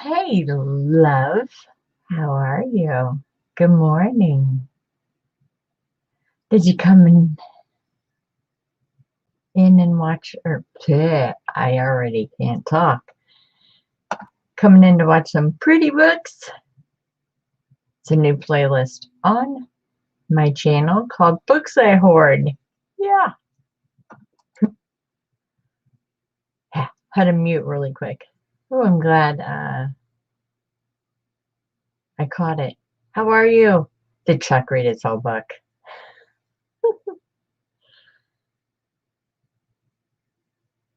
Hey, love. How are you? Good morning. Did you come in and watch, or I already can't talk. Coming in to watch some pretty books. It's a new playlist on my channel called Books I Hoard. Yeah. Had to mute really quick. Oh, I'm glad I caught it. How are you? Did Chuck read his whole book?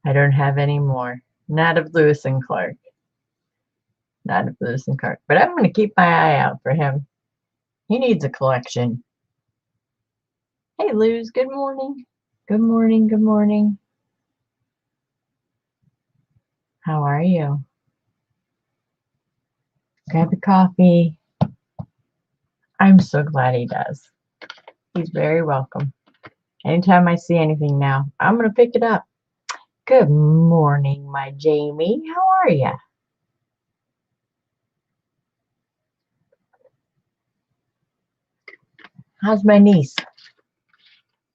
I don't have any more. Not of Lewis and Clark. Not of Lewis and Clark. But I'm going to keep my eye out for him. He needs a collection. Hey, Luz. Good morning. Good morning. Good morning. How are you? Grab a coffee. I'm so glad he does. He's very welcome. Anytime I see anything now, I'm going to pick it up. Good morning, my Jamie. How are you? How's my niece?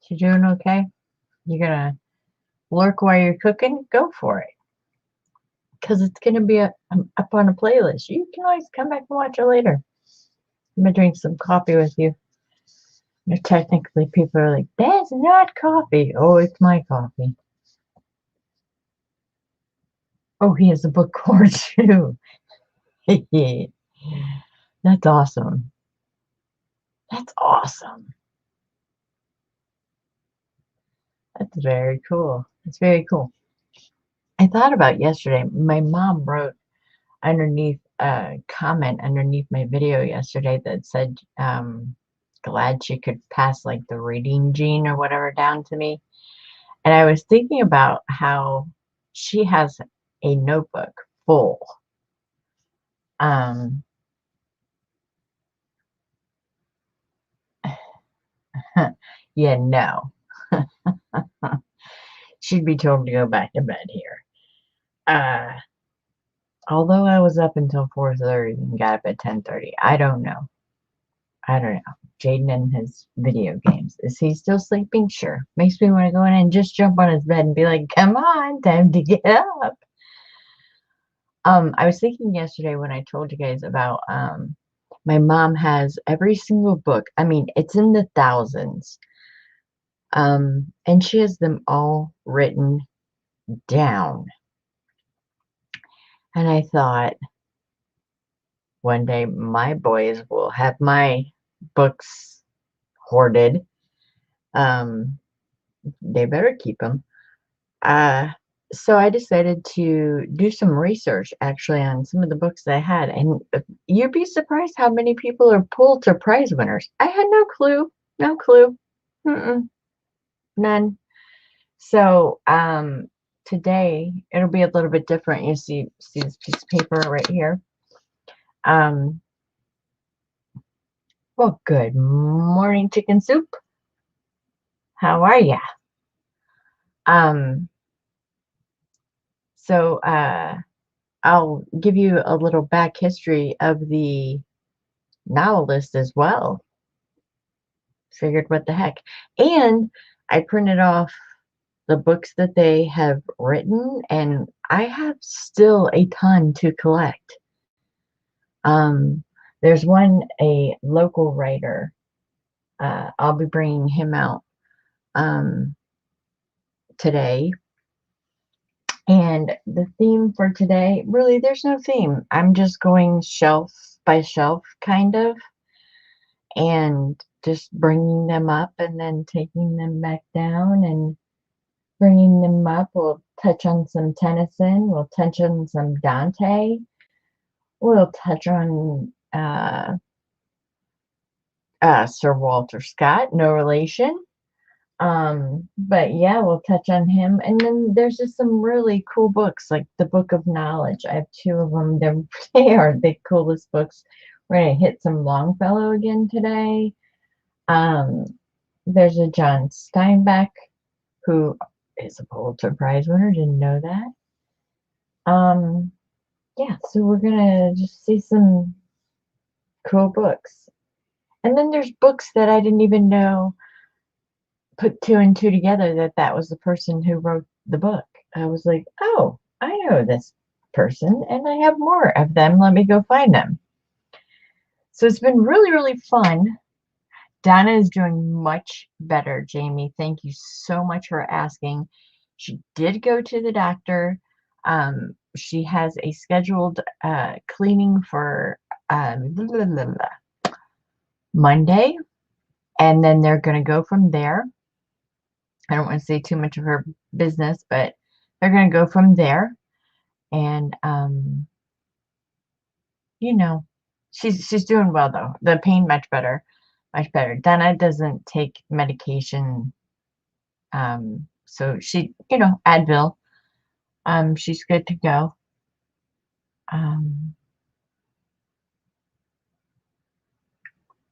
She doing okay? You gonna lurk while you're cooking? Go for it. Because it's gonna be up on a playlist. You can always come back and watch it later. I'm gonna drink some coffee with you. Technically, people are like, that's not coffee. Oh, it's my coffee. Oh, he has a book cord too. That's awesome. That's awesome. That's very cool. That's very cool. I thought about yesterday. My mom wrote underneath a comment underneath my video yesterday that said, glad she could pass like the reading gene or whatever down to me. And I was thinking about how she has a notebook full. Yeah, no. She'd be told to go back to bed here. Although I was up until 4:30 and got up at 10:30. I don't know. Jaden and his video games. Is he still sleeping? Sure. Makes me want to go in and just jump on his bed and be like, come on, time to get up. I was thinking yesterday when I told you guys about my mom has every single book. I mean, it's in the thousands. And she has them all written down. And I thought, one day my boys will have my books hoarded. They better keep them. So I decided to do some research actually on some of the books that I had, and you'd be surprised how many people are Pulitzer Prize winners. I had no clue. No clue. None. So today it'll be a little bit different. You see this piece of paper right here. Well, good morning, Chicken Soup. How are ya? So I'll give you a little back history of the novelist as well. Figured what the heck. And I printed off the books that they have written, and I have still a ton to collect. There's one, a local writer. I'll be bringing him out today. And the theme for today, really, there's no theme. I'm just going shelf by shelf, kind of, and just bringing them up and then taking them back down and bringing them up. We'll touch on some Tennyson. We'll touch on some Dante. We'll touch on Sir Walter Scott, no relation. But yeah, we'll touch on him. And then there's just some really cool books, like the Book of Knowledge. I have two of them. They are the coolest books. We're going to hit some Longfellow again today. There's a John Steinbeck, who is a Pulitzer Prize winner. Didn't know that. yeah, so we're gonna just see some cool books. And then there's books that I didn't even know, put two and two together, that that was the person who wrote the book. I was like, oh, I know this person and I have more of them. Let me go find them. So it's been really, really fun. Donna is doing much better, Jamie. Thank you so much for asking. She did go to the doctor. She has a scheduled cleaning for Monday, and then they're going to go from there. I don't want to say too much of her business, but they're going to go from there. And you know, she's doing well though. The pain much better, much better. Donna doesn't take medication, so she, Advil. She's good to go. Um,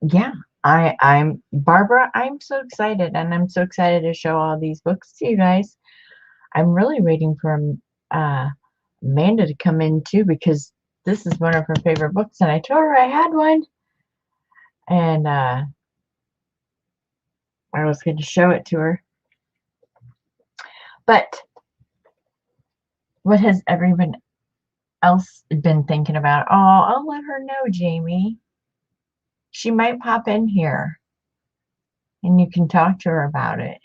yeah, I'm Barbara. I'm so excited, and I'm so excited to show all these books to you guys. I'm really waiting for uh, Amanda to come in too, because this is one of her favorite books, and I told her I had one, and I was going to show it to her. But what has everyone else been thinking about? Oh, I'll let her know, Jamie. She might pop in here, and you can talk to her about it.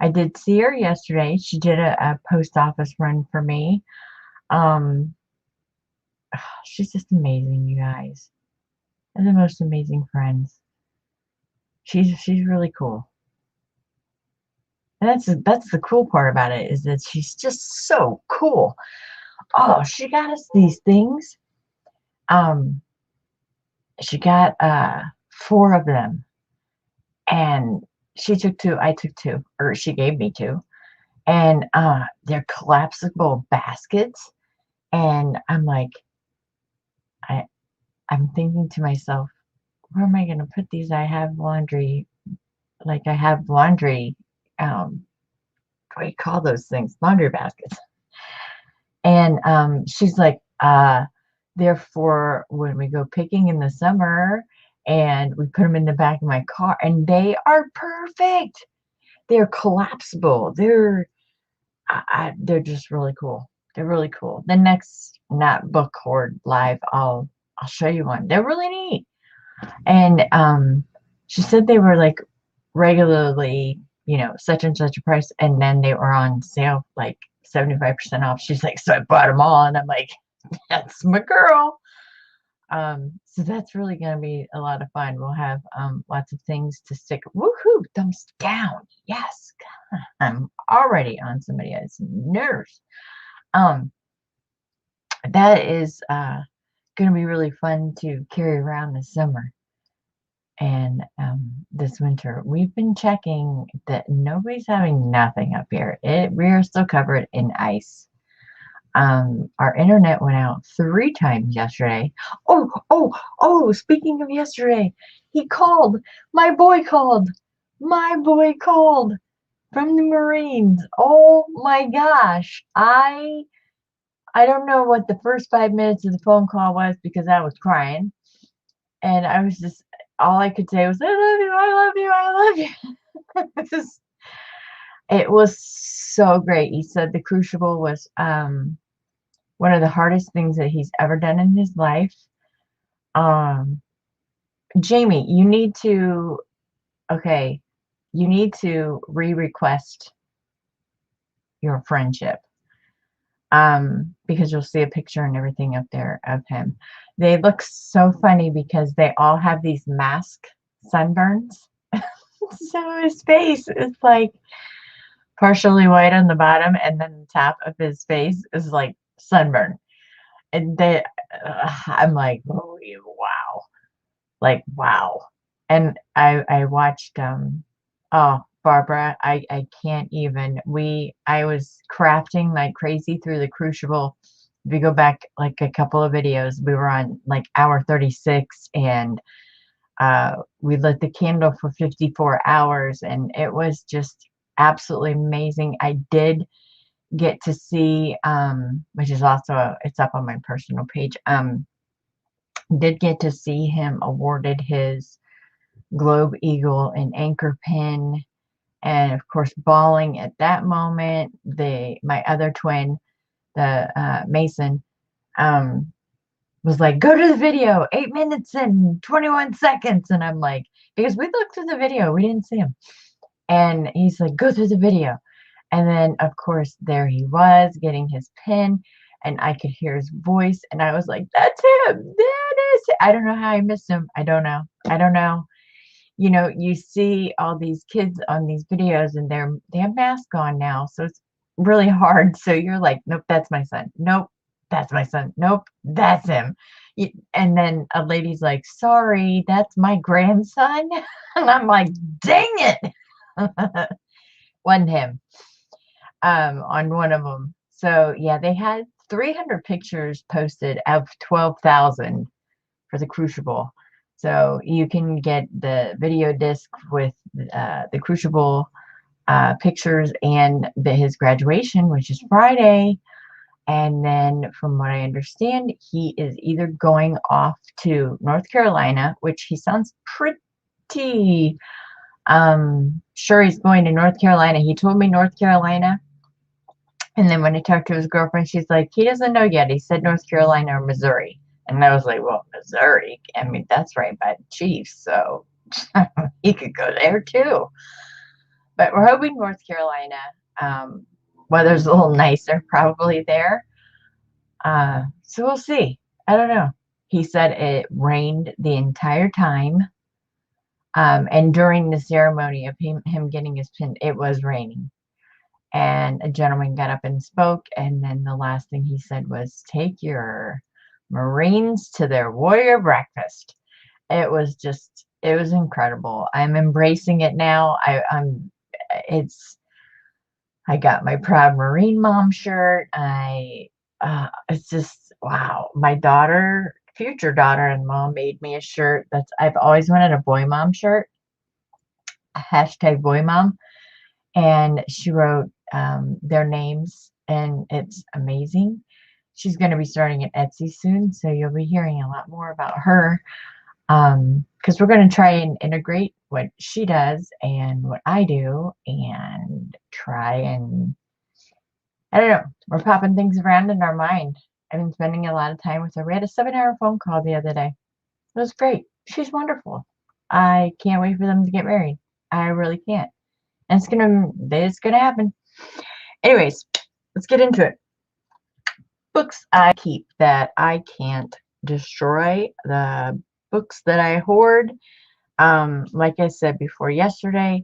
I did see her yesterday. She did a post office run for me. Um, she's just amazing, you guys. They're the most amazing friends. She's really cool. And that's the cool part about it, is that she's just so cool. Oh, she got us these things. Um, she got 4 of them, and she took 2, I took 2, or she gave me 2. And they're collapsible baskets. And I'm like, I'm thinking to myself, where am I going to put these? I have laundry, what do you call those things? Laundry baskets. And she's like, therefore, when we go picking in the summer, and we put them in the back of my car, and they are perfect. They're collapsible. They're just really cool. They're really cool. The next not book hoard live, I'll show you one. They're really neat. And she said they were like regularly, such and such a price, and then they were on sale like 75% off. She's like, so I bought them all, and I'm like, that's my girl. So that's really going to be a lot of fun. We'll have lots of things to stick. Woohoo! Thumbs down. Yes. I'm already on somebody else's nerves. That is going to be really fun to carry around this summer and this winter. We've been checking that nobody's having nothing up here. We're still covered in ice. Our internet went out 3 times yesterday. Oh, speaking of yesterday, he called. My boy called. My boy called from the Marines. Oh my gosh. I don't know what the first 5 minutes of the phone call was, because I was crying. And I was just, all I could say was, I love you, I love you, I love you. It was so great. He said the Crucible was one of the hardest things that he's ever done in his life. Jamie, you need to re-request your friendship, because you'll see a picture and everything up there of him. They look so funny because they all have these mask sunburns. So his face is like partially white on the bottom, and then the top of his face is like sunburn. And I'm like, oh, wow. Like, wow. And I watched, oh, Barbara, I can't even. I was crafting like crazy through the Crucible. If you go back like a couple of videos, we were on like hour 36, and we lit the candle for 54 hours, and it was just absolutely amazing. I did get to see, which is also, it's up on my personal page, did get to see him awarded his Globe Eagle and Anchor Pin, and of course bawling at that moment. My other twin, the Mason, was like, go to the video, 8 minutes and 21 seconds. And I'm like, because we looked through the video, we didn't see him. And he's like, go through the video. And then, of course, there he was getting his pin, and I could hear his voice. And I was like, that's him. That is it. I don't know how I missed him. I don't know. I don't know. You know, you see all these kids on these videos, and they have masks on now. So it's really hard. So you're like, nope, that's my son. Nope, that's my son. Nope, that's him. And then a lady's like, sorry, that's my grandson. And I'm like, dang it. Wasn't him on one of them. So yeah, they had 300 pictures posted of 12,000 for the Crucible. So you can get the video disc with the Crucible pictures and his graduation, which is Friday. And then from what I understand, he is either going off to North Carolina, which he sounds pretty sure he's going to North Carolina. He told me North Carolina. And then when I talked to his girlfriend, she's like, he doesn't know yet. He said North Carolina or Missouri. And I was like, well, Missouri, I mean, that's right by the Chiefs, so he could go there too. But we're hoping North Carolina. Weather's a little nicer probably there. So we'll see. I don't know. He said it rained the entire time. And during the ceremony of him getting his pin, it was raining. And a gentleman got up and spoke, and then the last thing he said was, take your Marines to their warrior breakfast. It was incredible. I'm embracing it now. I got my Proud Marine Mom shirt. It's just, wow. My daughter, future daughter-in-law, made me a shirt I've always wanted a boy mom shirt, hashtag boy mom. And she wrote their names, and it's amazing. She's going to be starting at Etsy soon, so you'll be hearing a lot more about her, because we're going to try and integrate what she does and what I do, and try and, I don't know, we're popping things around in our mind. I've been spending a lot of time with her. We had a 7-hour phone call the other day. It was great. She's wonderful. I can't wait for them to get married. I really can't. And it's gonna happen. Anyways, let's get into it. Books I keep that I can't destroy. The books that I hoard. Like I said before yesterday,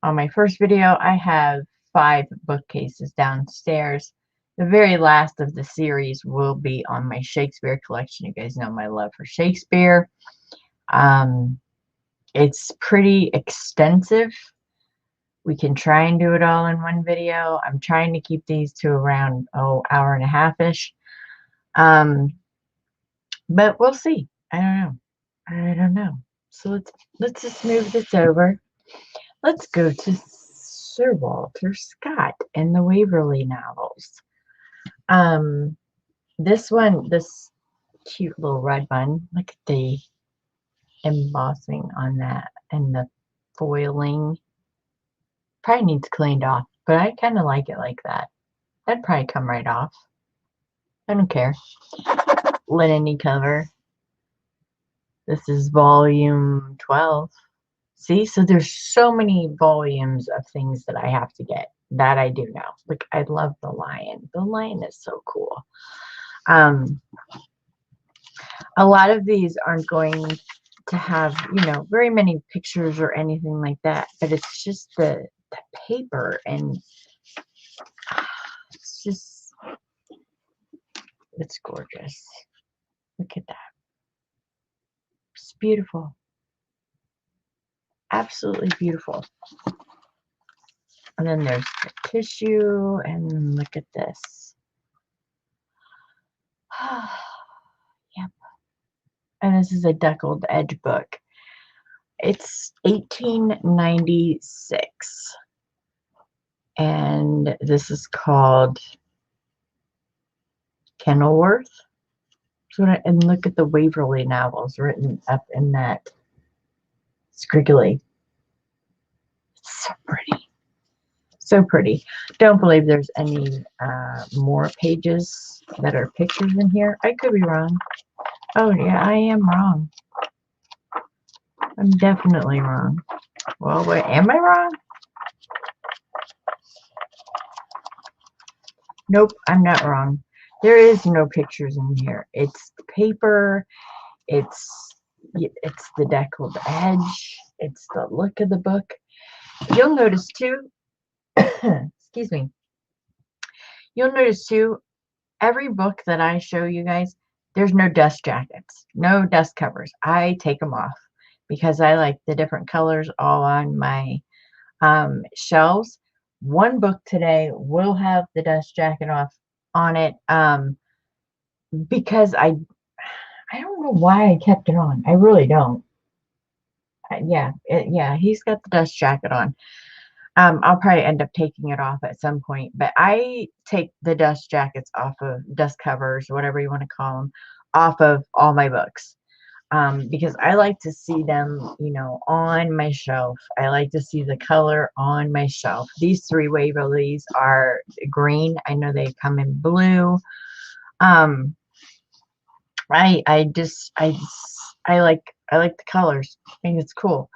on my first video, I have 5 bookcases downstairs. The very last of the series will be on my Shakespeare collection. You guys know my love for Shakespeare. It's pretty extensive. We can try and do it all in one video. I'm trying to keep these to around, hour and a half-ish. But we'll see. I don't know. So let's just move this over. Let's go to Sir Walter Scott and the Waverly novels. This cute little red one. Look at the embossing on that and the foiling. Probably needs cleaned off, but I kind of like it like that. That'd probably come right off. I don't care. Linen-y cover. This is volume 12. See, so there's so many volumes of things that I have to get. That I do know. Like, I love the lion. The lion is so cool. A lot of these aren't going to have, very many pictures or anything like that, but it's just the paper, and it's gorgeous. Look at that. It's beautiful. Absolutely beautiful. And then there's the tissue, and look at this. Yep. And this is a deckled edge book. It's 1896. And this is called Kenilworth. And look at the Waverly novels written up in that scriggly. It's so pretty. So pretty. Don't believe there's any more pages that are pictures in here. I could be wrong. Oh, yeah, I am wrong. I'm definitely wrong. Well, wait, am I wrong? Nope, I'm not wrong. There is no pictures in here. It's paper. It's the deckled edge. It's the look of the book. You'll notice too. Excuse me. You'll notice too. Every book that I show you guys, there's no dust jackets, no dust covers. I take them off because I like the different colors all on my shelves. One book today will have the dust jacket off on it because I don't know why I kept it on. I really don't. Yeah, he's got the dust jacket on. I'll probably end up taking it off at some point, but I take the dust jackets off of dust covers, whatever you want to call them, off of all my books. Because I like to see them, you know, on my shelf. I like to see the color on my shelf. These three Waverlys are green. I know they come in blue. I like the colors. I think it's cool.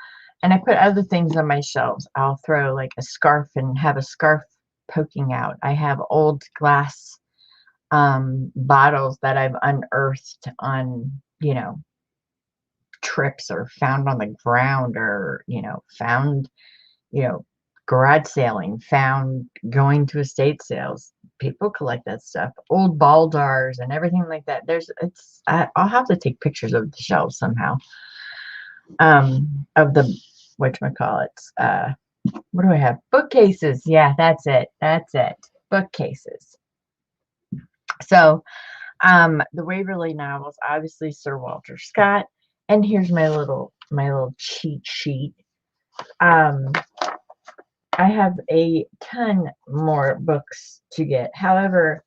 And I put other things on my shelves. I'll throw like a scarf and have a scarf poking out. I have old glass bottles that I've unearthed on, you know, trips or found on the ground or, you know, found, you know, garage sailing, found going to estate sales. People collect that stuff. Old baldars and everything like that. I'll have to take pictures of the shelves somehow. Of the whatchamacallits. What do I have? Bookcases. Yeah, that's it. That's it. Bookcases. So, the Waverly novels, obviously Sir Walter Scott. And here's my little cheat sheet. I have a ton more books to get. However,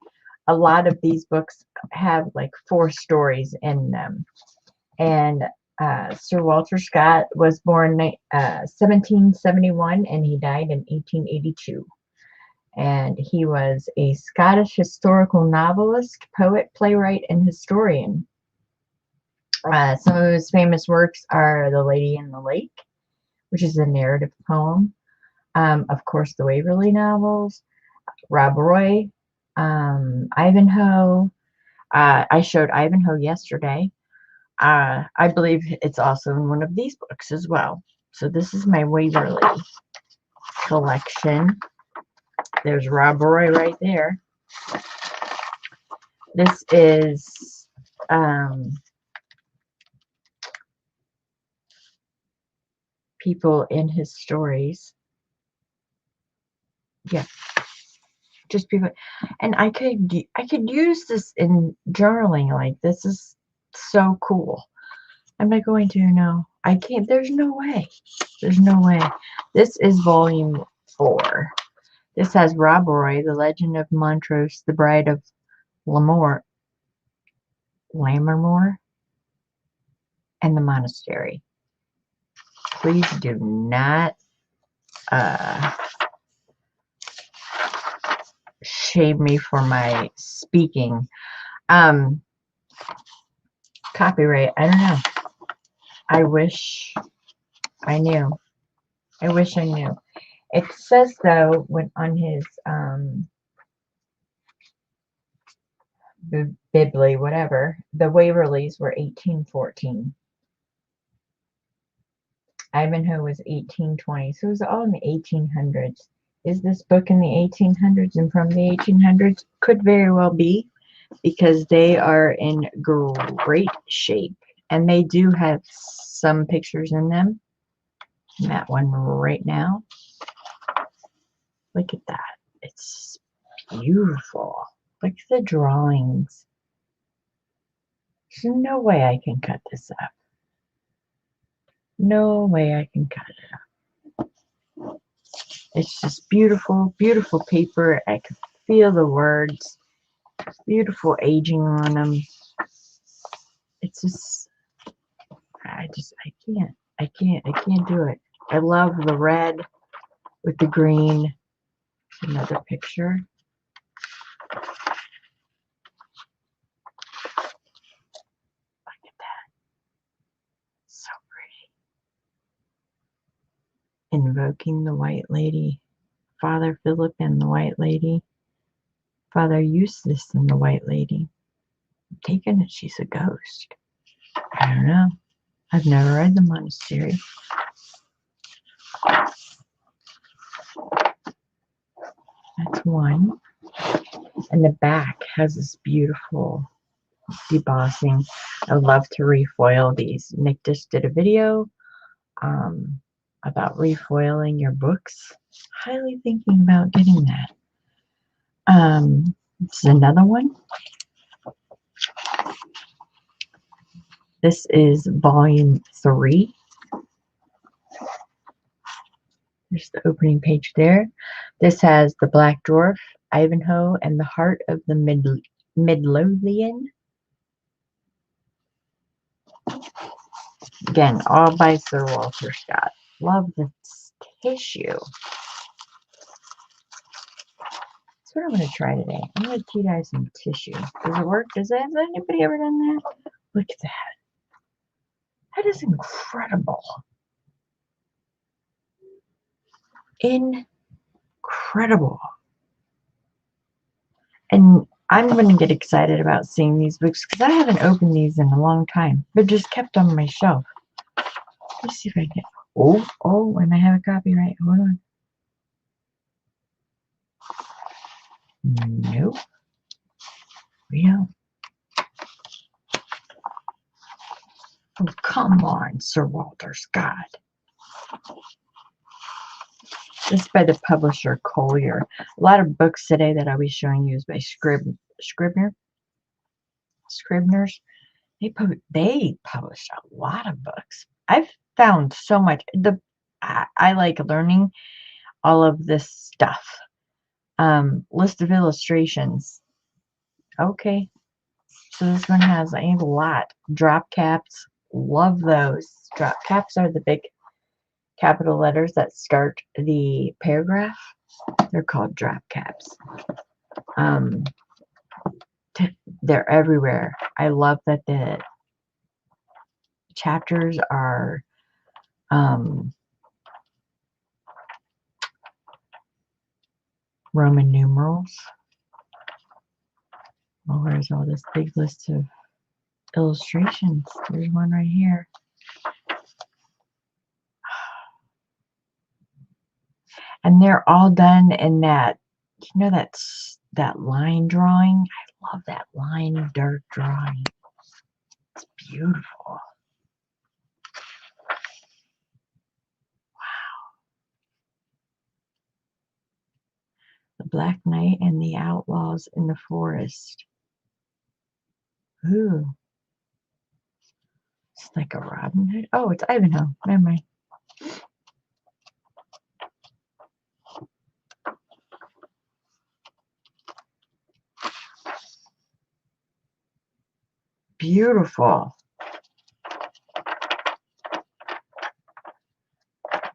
a lot of these books have like 4 stories in them. And Sir Walter Scott was born 1771 and he died in 1882. And he was a Scottish historical novelist, poet, playwright, and historian. Some of his famous works are The Lady in the Lake, which is a narrative poem. Of course, the Waverly novels, Rob Roy, Ivanhoe. I showed Ivanhoe yesterday. I believe it's also in one of these books as well. So this is my Waverly collection. There's Rob Roy right there. This is people in his stories. Yeah, just people. And I could use this in journaling. Like, this is so cool. Am I going to? No, I can't. There's no way. There's no way. This is volume 4. This has Rob Roy, The Legend of Montrose, The Bride of Lammermoor, and The Monastery. Please do not shame me for my speaking. Copyright, I don't know. I wish I knew. I wish I knew. It says, though, when on his Bibli, whatever, the Waverlys were 1814. Ivanhoe was 1820. So it was all in the 1800s. Is this book in the 1800s and from the 1800s? Could very well be, because they are in great shape. And they do have some pictures in them. That one right now. Look at that. It's beautiful. Look at the drawings. There's no way I can cut this up. No way I can cut it up. It's just beautiful, beautiful paper. I can feel the words. Beautiful aging on them. It's just, I can't do it. I love the red with the green. Another picture. Look at that. So pretty. Invoking the White Lady. Father Philip and the White Lady. Father Eustace and the White Lady. I'm taking it she's a ghost. I don't know. I've never read the Monastery. That's one. And the back has this beautiful debossing. I would love to refoil these. Nick just did a video about refoiling your books. Highly thinking about getting that. This is another one. This is volume 3. There's the opening page there. This has the Black Dwarf, Ivanhoe, and the Heart of the Midlothian. Again, all by Sir Walter Scott. Love this tissue. That's what I'm going to try today. I'm going to teach you guys some tissue. Does it work? Has anybody ever done that? Look at that. That is incredible. Incredible. And I'm going to get excited about seeing these books because I haven't opened these in a long time. They're just kept on my shelf. Let's see if I can. Oh, and I have a copyright. Hold on. Nope. We don't. Oh, come on, Sir Walter Scott. This is by the publisher Collier. A lot of books today that I'll be showing you is by Scribners. They published a lot of books. I've found so much. I like learning all of this stuff. List of illustrations. Okay. So this one has, I have a lot. Drop caps. Love those. Drop caps are the big capital letters that start the paragraph. They're called drop caps. They're everywhere. I love that the chapters are Roman numerals. Oh, where's all this big list of illustrations? There's one right here. And they're all done in that, you know, that line drawing. I love that line dark drawing. It's beautiful. Wow. The Black Knight and the Outlaws in the Forest. Ooh. It's like a Robin Hood. Oh, it's Ivanhoe. Never mind. Beautiful. Look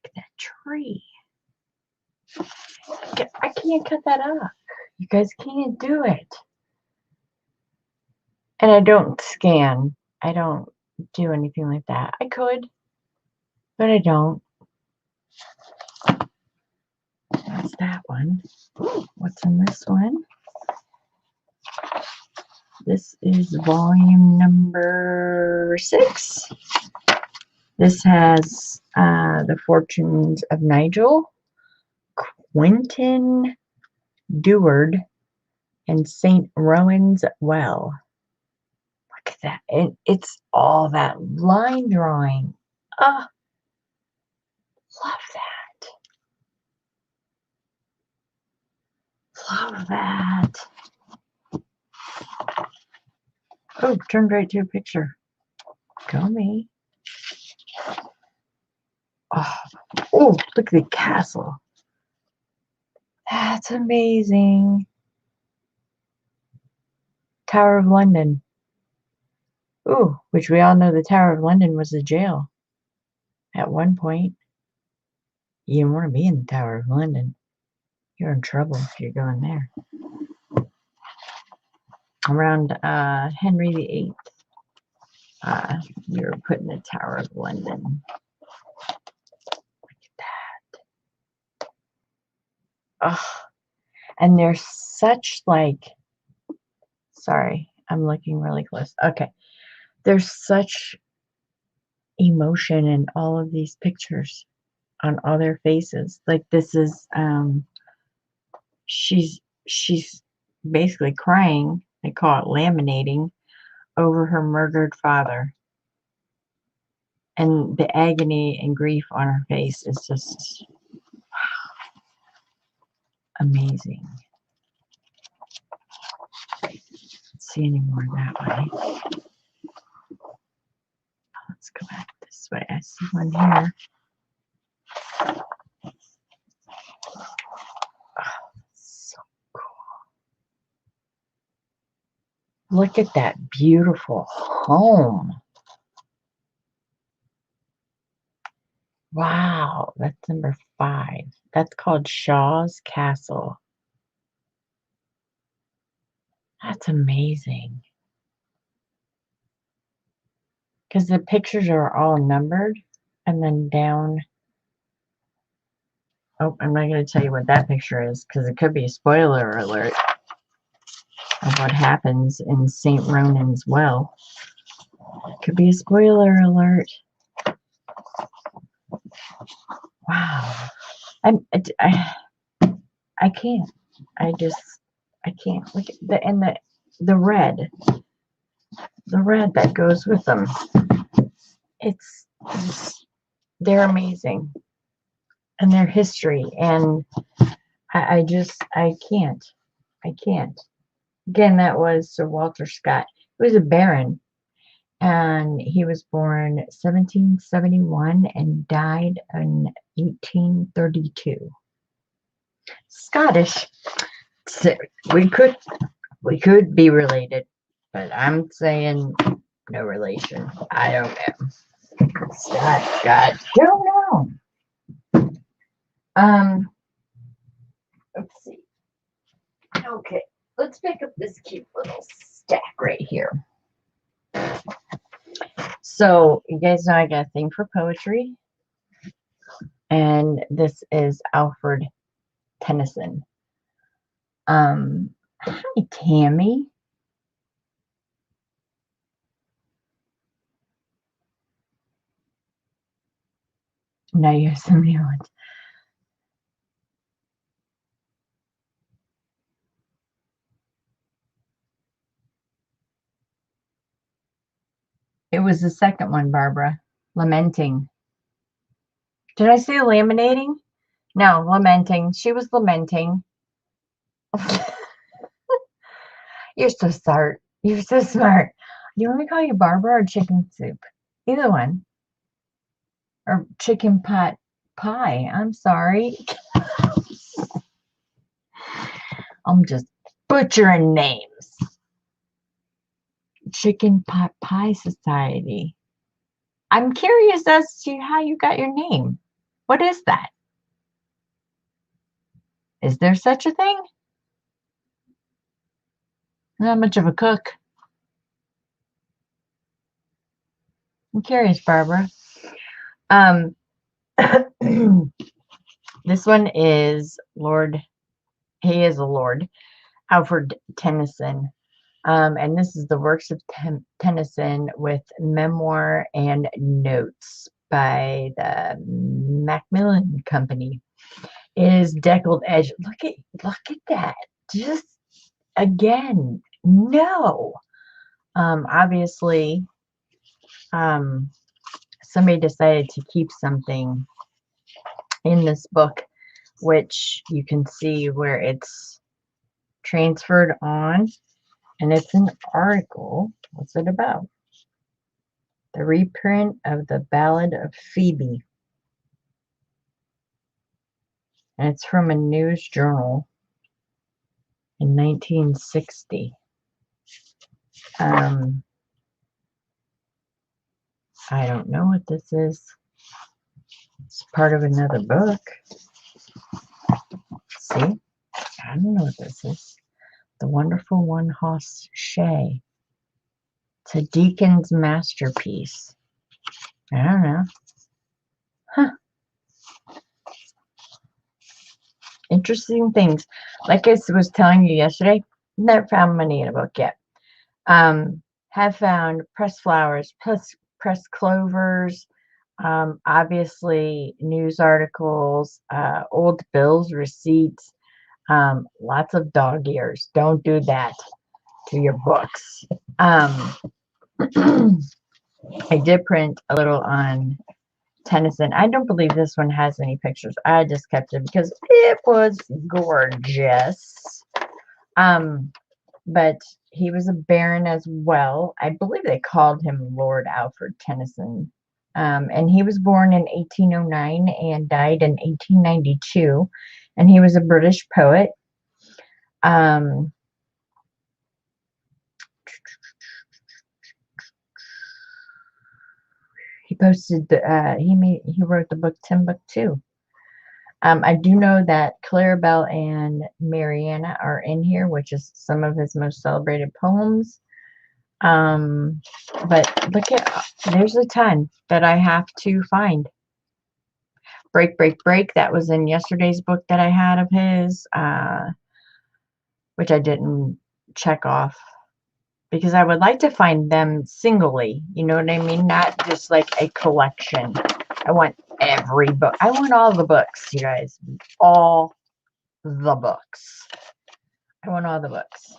at that tree. I can't cut that off. You guys can't do it. And I don't scan. I don't do anything like that. I could, but I don't. That's that one. What's in this one? This is volume number 6. This has The Fortunes of Nigel, Quentin Deward, and St. Rowan's Well. Look at that. And it's all that line drawing. Oh, love that. Love that. Oh, turned right to a picture. Go me. Oh, oh, look at the castle. That's amazing. Tower of London. Ooh, which we all know the Tower of London was a jail at one point. You don't want to be in the Tower of London. You're in trouble if you're going there. Around Henry VIII, we were put in the Tower of London. Look at that. Oh, and there's such like, sorry, I'm looking really close. Okay. There's such emotion in all of these pictures on all their faces. Like this is, she's basically crying. They call it laminating over her murdered father. And the agony and grief on her face is just amazing. Let's see any more that way. Let's go back this way. I see one here. Oh, so cool. Look at that beautiful home. Wow, that's number 5. That's called Shaw's Castle. That's amazing. Because the pictures are all numbered. And then down. Oh, I'm not going to tell you what that picture is. Because it could be a spoiler alert of what happens in St. Ronan's Well. It could be a spoiler alert. Wow. I can't. I can't. Look at the red. The red that goes with them. It's they're amazing. And their history. And I can't. I can't. Again, that was Sir Walter Scott. He was a baron. And he was born 1771 and died in 1832. Scottish. So we could be related, but I'm saying no relation. I don't know. Scott. Don't know. Let's see. Okay, let's pick up this cute little stack right here. So you guys know I got a thing for poetry, and this is Alfred Tennyson. Hi Tammy. Now you have some new ones. It was the second one, Barbara. Lamenting. Did I say laminating? No, lamenting. She was lamenting. You're so smart. You're so smart. Do you want me to call you Barbara or chicken soup? Either one. Or chicken pot pie. I'm sorry. I'm just butchering names. Chicken pot pie society. I'm curious as to how you got your name. What is that? Is there such a thing? Not much of a cook. I'm curious, Barbara. This one is Lord. He is a Lord, Alfred Tennyson. And this is the works of Tennyson with memoir and notes by the Macmillan Company. It is deckled edge. Look at that. Just again, no. Obviously, somebody decided to keep something in this book, which you can see where it's transferred on, and it's an article. What's it about? The reprint of the Ballad of Phoebe. And it's from a news journal in 1960. I don't know what this is. It's part of another book. See? I don't know what this is. The Wonderful One-Hoss Shay. It's a Deacon's masterpiece. I don't know. Huh. Interesting things. Like I was telling you yesterday, never found money in a book yet. Have found pressed flowers, pressed clovers, obviously news articles, old bills, receipts, lots of dog ears. Don't do that to your books. I did print a little on Tennyson. I don't believe this one has any pictures. I just kept it because it was gorgeous. But he was a baron as well. I believe they called him Lord Alfred Tennyson. And he was born in 1809 and died in 1892. And he was a British poet. He posted he wrote the book Timbuktu. I do know that Clarabelle and Mariana are in here, which is some of his most celebrated poems. But look at, there's a ton that I have to find. Break, Break, Break, that was in yesterday's book that I had of his, which I didn't check off because I would like to find them singly, you know what I mean? Not just like a collection. I want every book. I want all the books, you guys. All the books. I want all the books.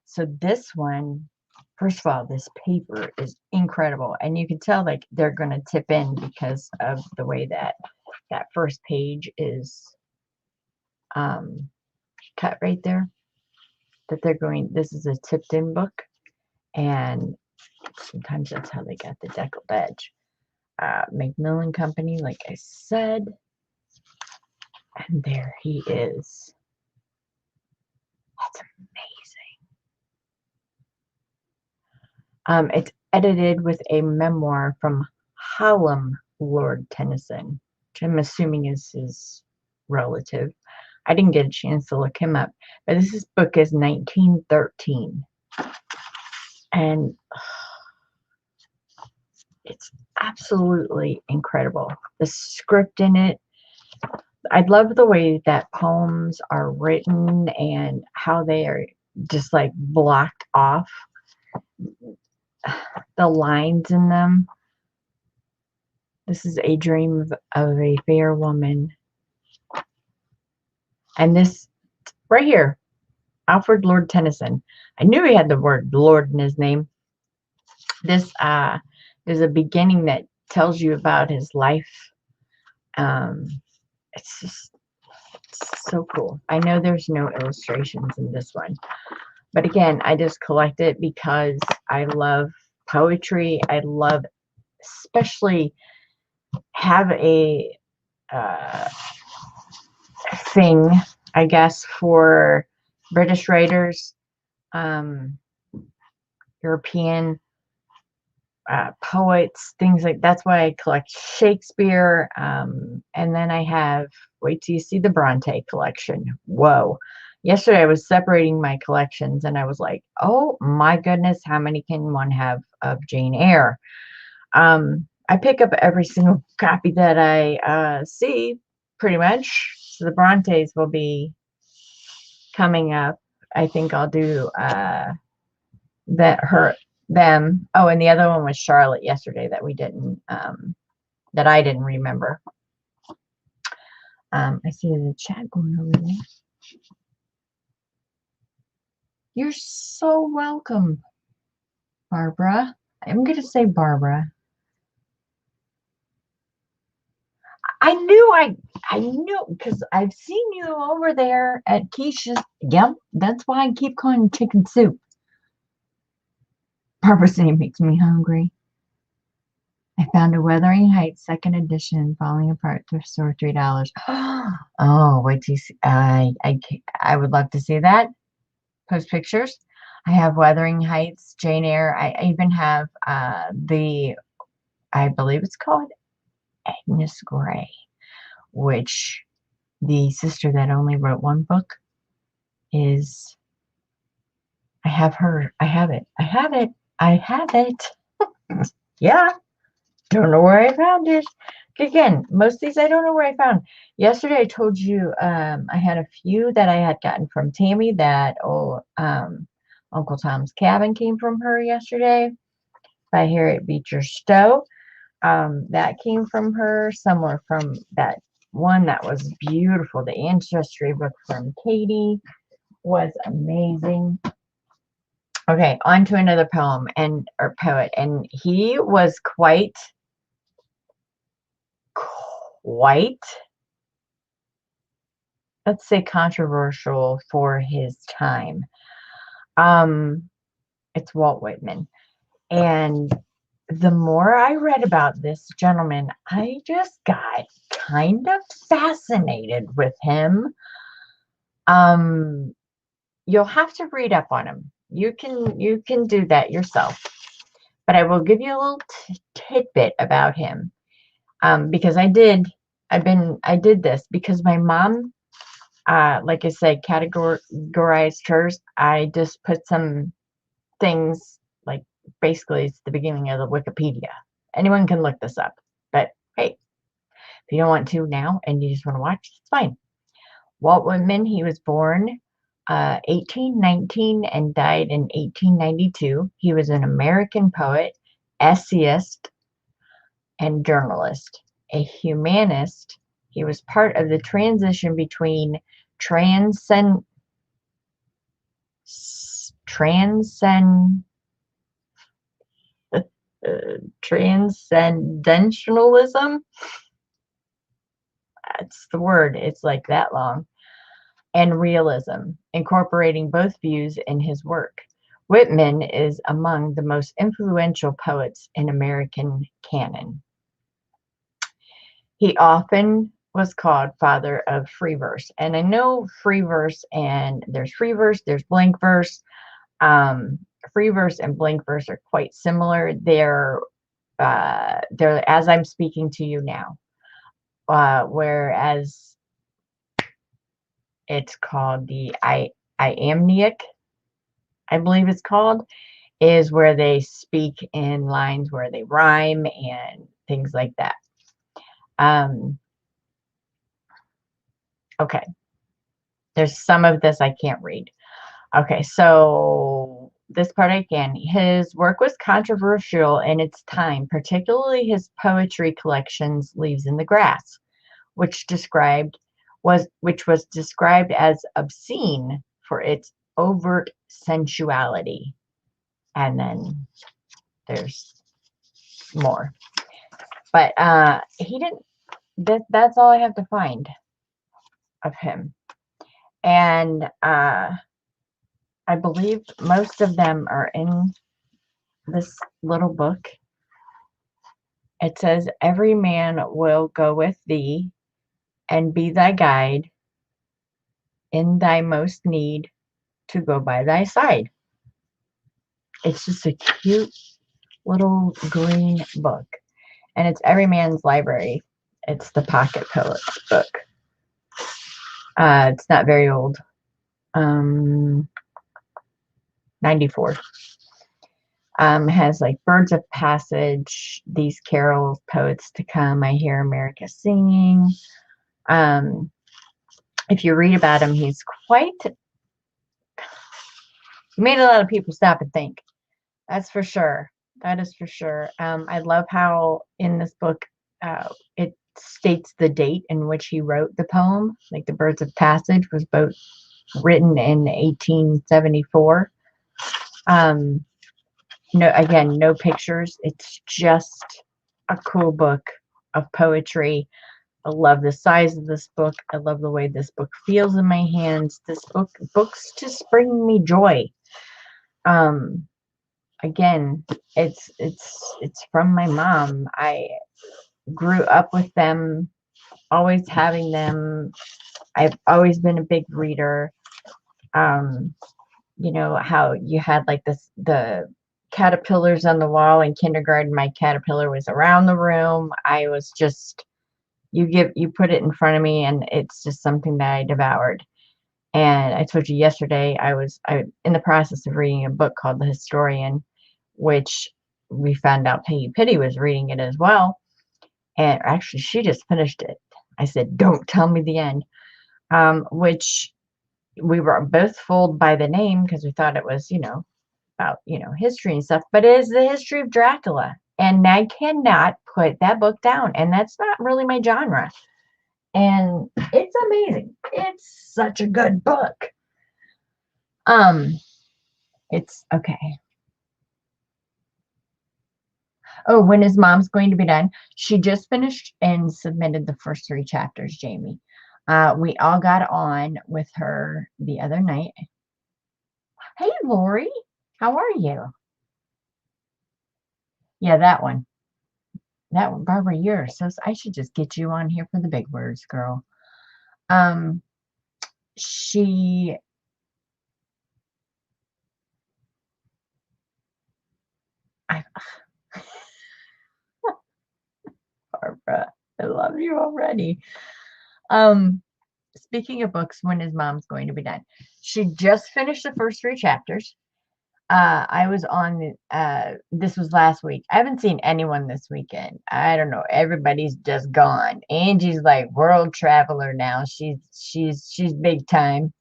So this one, first of all, this paper is incredible. And you can tell like they're going to tip in because of the way that that first page is cut right there. That they're going, this is a tipped in book. And sometimes that's how they got the deckled edge. Macmillan Company, like I said. And there he is. That's amazing. It's edited with a memoir from Hallam Lord Tennyson, which I'm assuming is his relative. I didn't get a chance to look him up, but this book is 1913. And it's absolutely incredible. The script in it, I love the way that poems are written and how they are just like blocked off. The lines in them. This is a dream of a fair woman. And this right here, Alfred Lord Tennyson. I knew he had the word Lord in his name. This there's a beginning that tells you about his life. It's just so cool. I know there's no illustrations in this one. But again, I just collect it because I love poetry. I love, especially have a thing, I guess, for British writers, European poets, things like that's why I collect Shakespeare. And then I have, wait till you see the Bronte collection. Whoa. Yesterday I was separating my collections and I was like, oh my goodness, how many can one have of Jane Eyre? I pick up every single copy that I see, pretty much. So the Brontes will be coming up. I think I'll do them. Oh, and the other one was Charlotte yesterday that we didn't, that I didn't remember. I see the chat going over there. You're so welcome, Barbara. I'm going to say Barbara. I knew because I've seen you over there at Keisha's. Yep, that's why I keep calling chicken soup. Barbara's name makes me hungry. I found a Wuthering Heights second edition, falling apart, thrift store, $3. Oh, wait till you see. I would love to see that. Post pictures. I have Wuthering Heights, Jane Eyre. I even have I believe it's called Agnes Grey, which the sister that only wrote one book is. I have her. I have it. I have it. I have it. Yeah. Don't know where I found it. Again, most of these I don't know where I found. Yesterday I told you I had a few that I had gotten from Tammy that Uncle Tom's Cabin came from her yesterday by Harriet Beecher Stowe. That came from her. Some were from that one that was beautiful. The ancestry book from Katie was amazing. Okay, on to another poem or poet, and he was quite, let's say, controversial for his time. It's Walt Whitman, and the more I read about this gentleman, I just got kind of fascinated with him. You'll have to read up on him. You can do that yourself. But I will give you a little tidbit about him. Because I did this because my mom, like I said, categorized hers. I just put some things, like basically it's the beginning of the Wikipedia. Anyone can look this up. But hey, if you don't want to now and you just want to watch, it's fine. Walt Whitman, he was born 1819 and died in 1892. He was an American poet, essayist, and journalist. A humanist, he was part of the transition between transcendentalism that's the word, it's like that long, and realism, incorporating both views in his work. Whitman is among the most influential poets in American canon. He often was called father of free verse. And I know free verse, and there's free verse, there's blank verse. Free verse and blank verse are quite similar. They're as I'm speaking to you now. Whereas it's called the iamnic, I believe it's called, is where they speak in lines where they rhyme and things like that. Okay. There's some of this I can't read. Okay, so this part I can. His work was controversial in its time, particularly his poetry collections, Leaves in the Grass, which was described as obscene for its overt sensuality. And then there's more. But he didn't, that's all I have to find of him. And I believe most of them are in this little book. It says, every man will go with thee and be thy guide in thy most need to go by thy side. It's just a cute little green book. And it's Every Man's Library. It's the Pocket Poets book. It's not very old. 94. Has like Birds of Passage, These Carols, Poets to Come, I Hear America Singing. If you read about him, he made a lot of people stop and think. That's for sure. That is for sure. I love how in this book it states the date in which he wrote the poem. Like the Birds of Passage was both written in 1874. No pictures. It's just a cool book of poetry. I love the size of this book. I love the way this book feels in my hands. Books just bring me joy. again, it's from my mom. I grew up with them, always having them. I've always been a big reader. You know how you had like the caterpillars on the wall in kindergarten. My caterpillar was around the room. I was just, you put it in front of me and it's just something that I devoured. And I told you yesterday I in the process of reading a book called The Historian, which we found out Peggy Pitty was reading it as well. And actually she just finished it. I said, don't tell me the end. Which we were both fooled by the name because we thought it was, about, history and stuff, but it is the history of Dracula. And I cannot put that book down. And that's not really my genre. And it's amazing. It's such a good book. It's okay. Oh, when is Mom's going to be done? She just finished and submitted the first 3 chapters, Jamie. We all got on with her the other night. Hey, Lori, how are you? Yeah, that one. That one, Barbara, you're so, I should just get you on here for the big words, girl. She Barbara, I love you already. Speaking of books, when is Mom's going to be done? She just finished the first 3 chapters. I was on this was last week. I haven't seen anyone this weekend. I don't know. Everybody's just gone. Angie's like world traveler now. She's big time.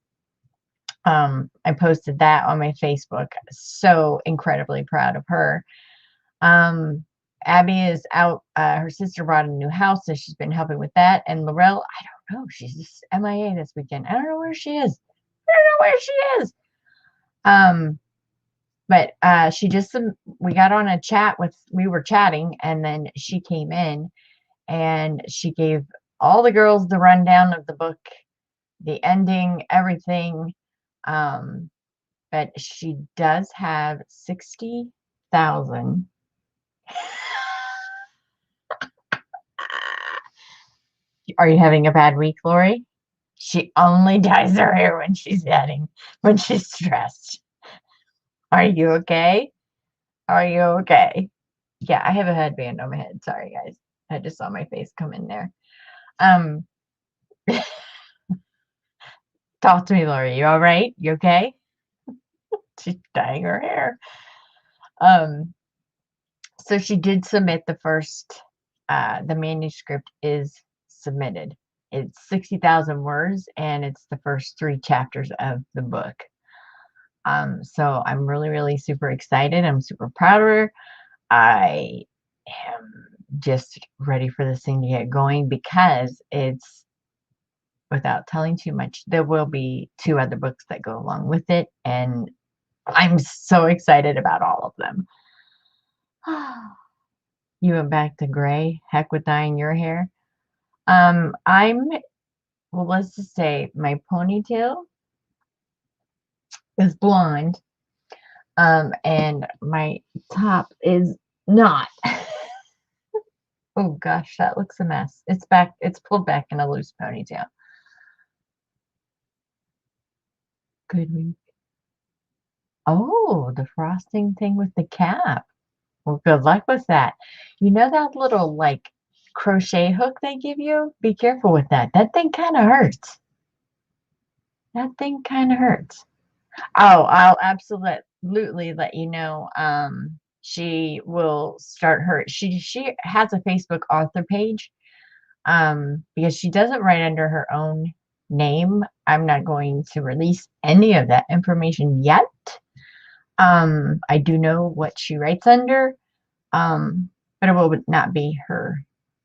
I posted that on my Facebook. So incredibly proud of her. Abby is out. Her sister bought a new house, so she's been helping with that. And Laurel, I don't know. She's just MIA this weekend. I don't know where she is. But she just, we got on a chat we were chatting, and then she came in and she gave all the girls the rundown of the book, the ending, everything. But she does have 60,000. Are you having a bad week, Lori? She only dyes her hair when she's stressed. Are you okay? Are you okay? Yeah, I have a headband on my head. Sorry, guys. I just saw my face come in there. Talk to me, Lori. You all right? You okay? She's dyeing her hair. So she did submit the first, the manuscript is submitted. It's 60,000 words, and it's the first 3 chapters of the book. So I'm really, really super excited. I'm super proud of her. I am just ready for this thing to get going because it's, without telling too much, there will be 2 other books that go along with it, and I'm so excited about all of them. You went back to gray. Heck with dyeing your hair. Well, let's just say my ponytail is blonde. And my top is not. Oh gosh, that looks a mess. It's back, it's pulled back in a loose ponytail. Good week. Oh, the frosting thing with the cap. Well, good luck with that. You know that little like crochet hook they give you? Be careful with that. That thing kind of hurts. That thing kind of hurts. Oh, I'll absolutely let you know. She will start she has a Facebook author page. Because she doesn't write under her own name. I'm not going to release any of that information yet. I do know what she writes under, but it will not be her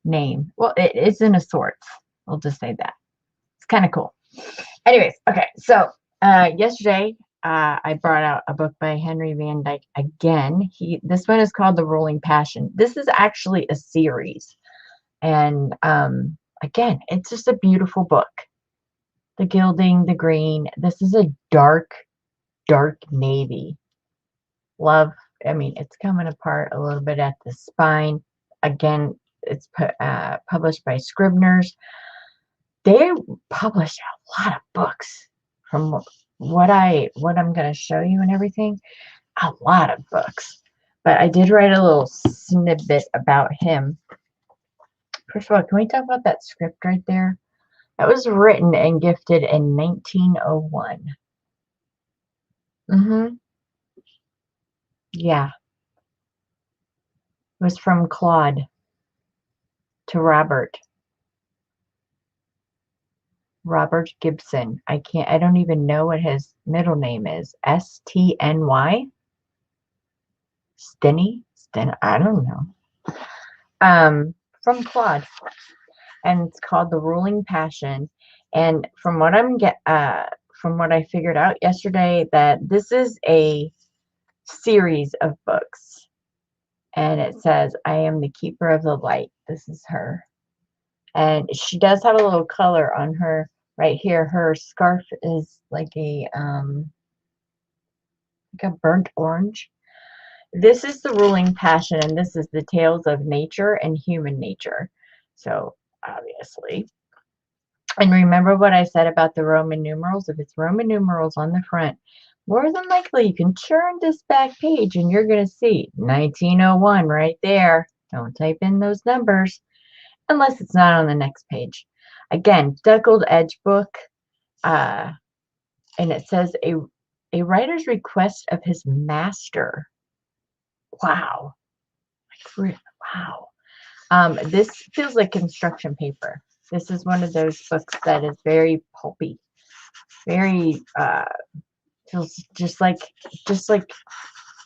name. Well, it's in a sorts. We'll just say that. It's kind of cool. Anyways, okay, so yesterday I brought out a book by Henry Van Dyke again. This one is called The Ruling Passion. This is actually a series. And again, it's just a beautiful book. The gilding, the green. This is a dark, dark navy. Love, I mean, it's coming apart a little bit at the spine. Again, it's published by Scribner's. They publish a lot of books from what I'm going to show you and everything. A lot of books. But I did write a little snippet about him. First of all, can we talk about that script right there? That was written and gifted in 1901. Yeah. It was from Claude to Robert. Robert Gibson. I don't even know what his middle name is. S-T-N-Y? Stenny? I don't know. From Claude. And it's called The Ruling Passion. And from what from what I figured out yesterday, that this is a series of books. And it says, I am the keeper of the light. This is her. And she does have a little color on her right here. Her scarf is like a burnt orange. This is The Ruling Passion, and this is the tales of nature and human nature. So, obviously. And remember what I said about the Roman numerals? If it's Roman numerals on the front, more than likely you can turn this back page and you're going to see 1901 right there. Don't type in those numbers unless it's not on the next page. Again, deckled edge book, and it says a writer's request of his master. Wow. Wow. This feels like construction paper. This is one of those books that is very pulpy. Very feels just like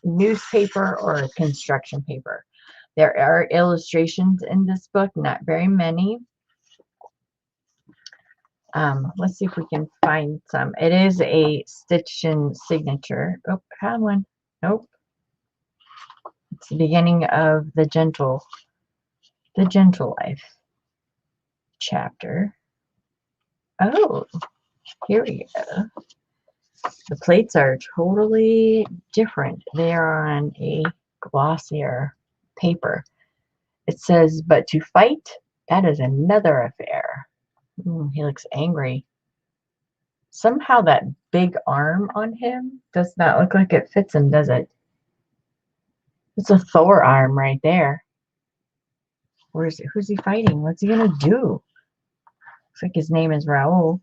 newspaper or construction paper. There are illustrations in this book, not very many. Let's see if we can find some. It is a Stitchin signature. Oh, found one. Nope. It's the beginning of the Gentle Life chapter. Oh, here we go. The plates are totally different. They are on a glossier paper. It says, but to fight, that is another affair. He looks angry. Somehow that big arm on him does not look like it fits him, does it? It's a Thor arm right there. Where is it? Who's he fighting? What's he gonna do? Looks like his name is Raoul.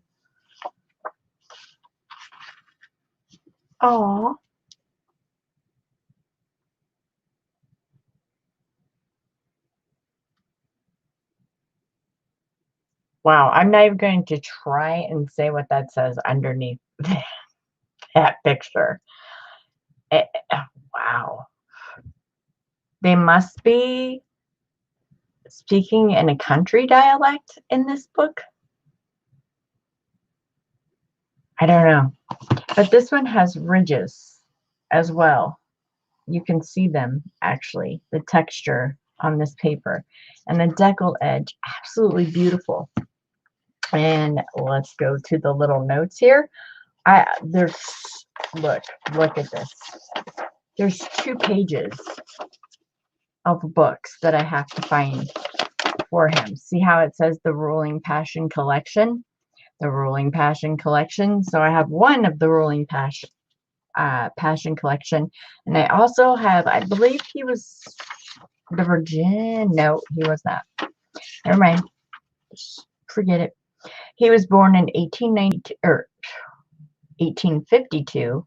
Aww. Wow, I'm not even going to try and say what that says underneath that picture. Wow. They must be speaking in a country dialect in this book. I don't know. But this one has ridges as well. You can see them, actually, the texture on this paper. And the decal edge, absolutely beautiful. And let's go to the little notes here. Look at this. There's 2 pages of books that I have to find for him. See how it says the Ruling Passion Collection? The Ruling Passion Collection. So I have one of the Ruling Passion Collection. And I also have, I believe he was the Virgin. No, he was not. Never mind. Forget it. He was born in 1852,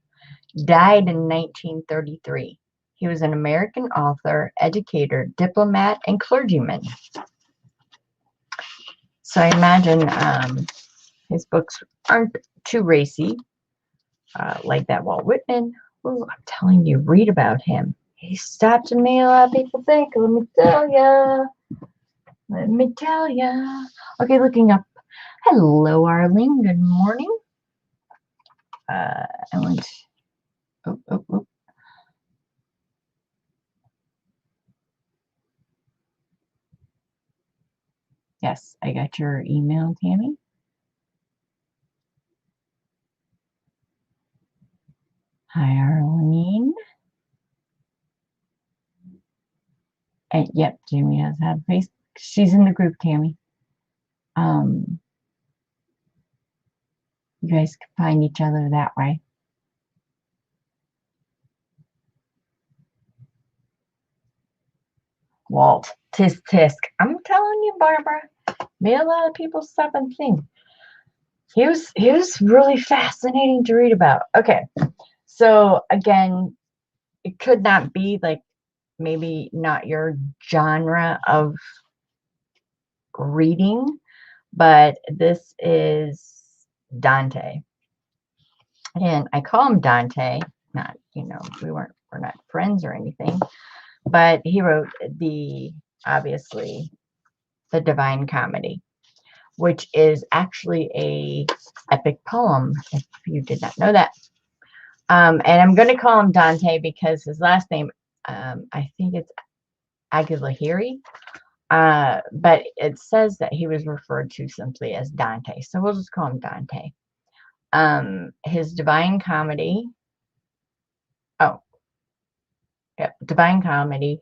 died in 1933. He was an American author, educator, diplomat, and clergyman. So I imagine his books aren't too racy, like that Walt Whitman. Ooh, I'm telling you, read about him. He stopped to me. A lot of people think. Let me tell ya. Let me tell ya. Okay, looking up. Hello, Arlene. Good morning. I went. Oh. Yes, I got your email, Tammy. Hi, Arlene. And yep, Jamie does have Facebook. She's in the group, Tammy. You guys can find each other that way. Walt, tisk tisk. I'm telling you, Barbara, made a lot of people stop and think. He was really fascinating to read about. Okay, so again, it could not be like maybe not your genre of reading, but this is Dante. And I call him Dante, not, we're not friends or anything, but he wrote obviously, the Divine Comedy, which is actually a epic poem, if you did not know that. And I'm going to call him Dante because his last name, I think it's Aguilahiri, but it says that he was referred to simply as Dante, so we'll just call him Dante. His Divine Comedy, Divine Comedy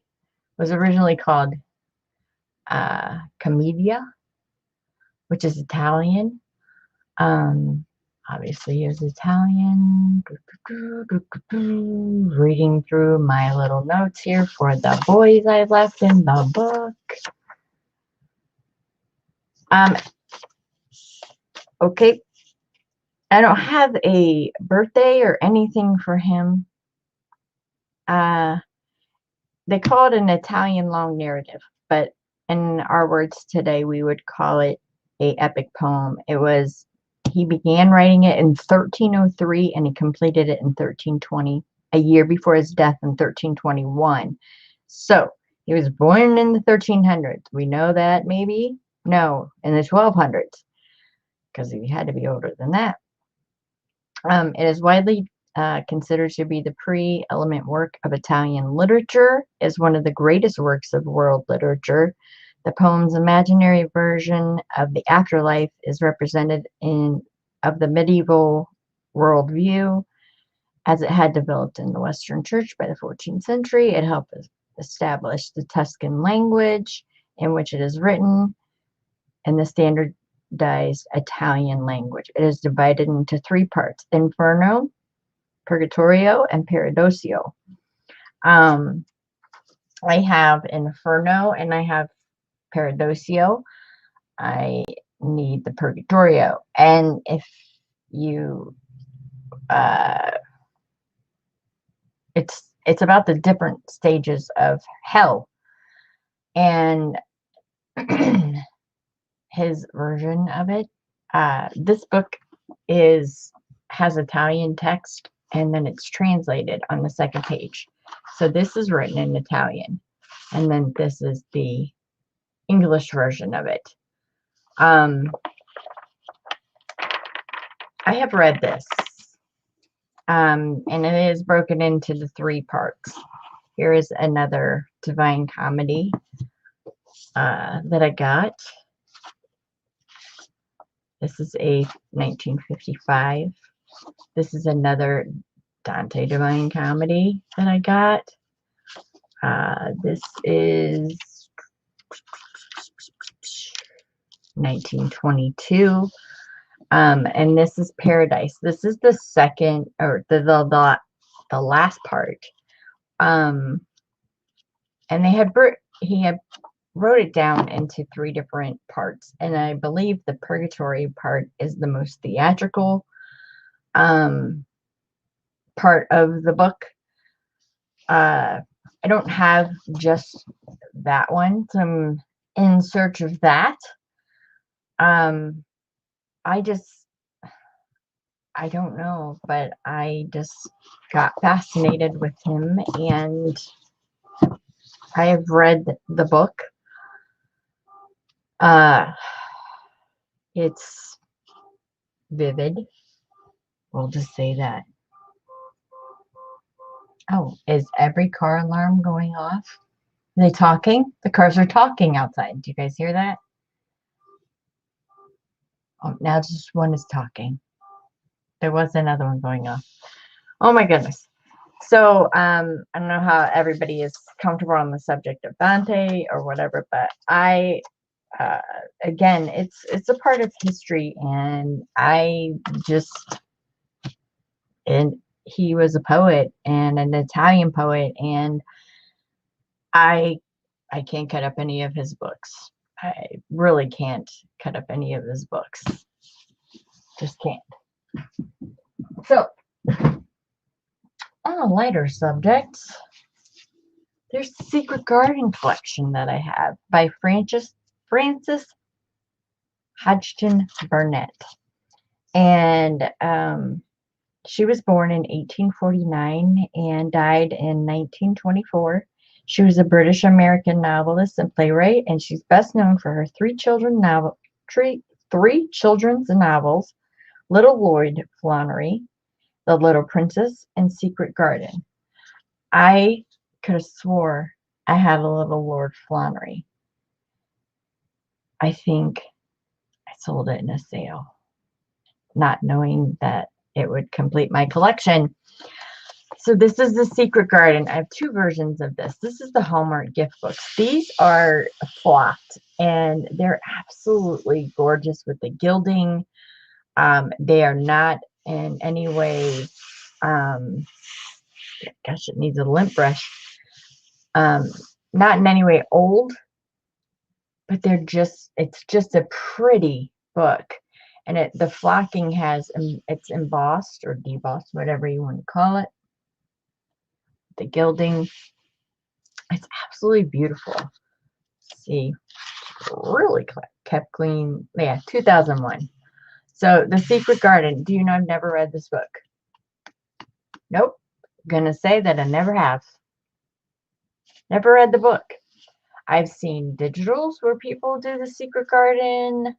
was originally called Commedia, which is Italian. Obviously he was Italian. Reading through my little notes here for the boys I left in the book. Okay. I don't have a birthday or anything for him. They call it an Italian long narrative, but in our words today, we would call it a epic poem. He began writing it in 1303 and he completed it in 1320, a year before his death in 1321. So he was born in the 1300s. We know that maybe? No, in the 1200s, because he had to be older than that. It is widely considered to be the pre-eminent work of Italian literature, is one of the greatest works of world literature. The poem's imaginary version of the afterlife is represented of the medieval worldview as it had developed in the Western Church by the 14th century. It helped establish the Tuscan language in which it is written and the standardized Italian language. It is divided into three parts: Inferno, Purgatorio, and Paradossio. I have Inferno and I have Paradossio. I need the Purgatorio. And if you it's about the different stages of hell, and his version of it. This book has Italian text and then it's translated on the second page. So this is written in Italian, and then this is the English version of it. I have read this, and it is broken into the three parts. Here is another Divine Comedy that I got. This is a 1955. This is another Dante Divine Comedy that I got. This is 1922. And this is Paradise. This is the second, or the last part. And he had wrote it down into three different parts, and I believe the Purgatory part is the most theatrical part of the book. I don't have just that one, so I'm in search of that. I don't know, but I just got fascinated with him, and I have read the book. It's vivid. We'll just say that. Oh, is every car alarm going off? Are they talking? The cars are talking outside. Do you guys hear that? Oh, now just one is talking. There was another one going off. Oh my goodness. So, I don't know how everybody is comfortable on the subject of Dante or whatever, but again, it's a part of history, and he was a poet and an Italian poet, and I can't cut up any of his books. I really can't cut up any of his books. Just can't. So, on a lighter subject, there's the Secret Garden collection that I have by Frances Hodgson Burnett. And she was born in 1849 and died in 1924. She was a British-American novelist and playwright, and she's best known for her three children's novels, Little Lord Flannery, The Little Princess, and Secret Garden. I could have swore I had a Little Lord Flannery. I think I sold it in a sale, not knowing that it would complete my collection. So this is the Secret Garden. I have two versions of this. This is the Hallmark gift books. These are flocked, and they're absolutely gorgeous with the gilding. They are not in any way, gosh, it needs a lint brush. Not in any way old, but it's just a pretty book. And the flocking it's embossed or debossed, whatever you want to call it. The gilding, it's absolutely beautiful. Let's see, really kept clean. Yeah, 2001. So the Secret Garden. Do you know I've never read this book? Nope. I'm gonna say that I never have. Never read the book. I've seen digitals where people do the Secret Garden.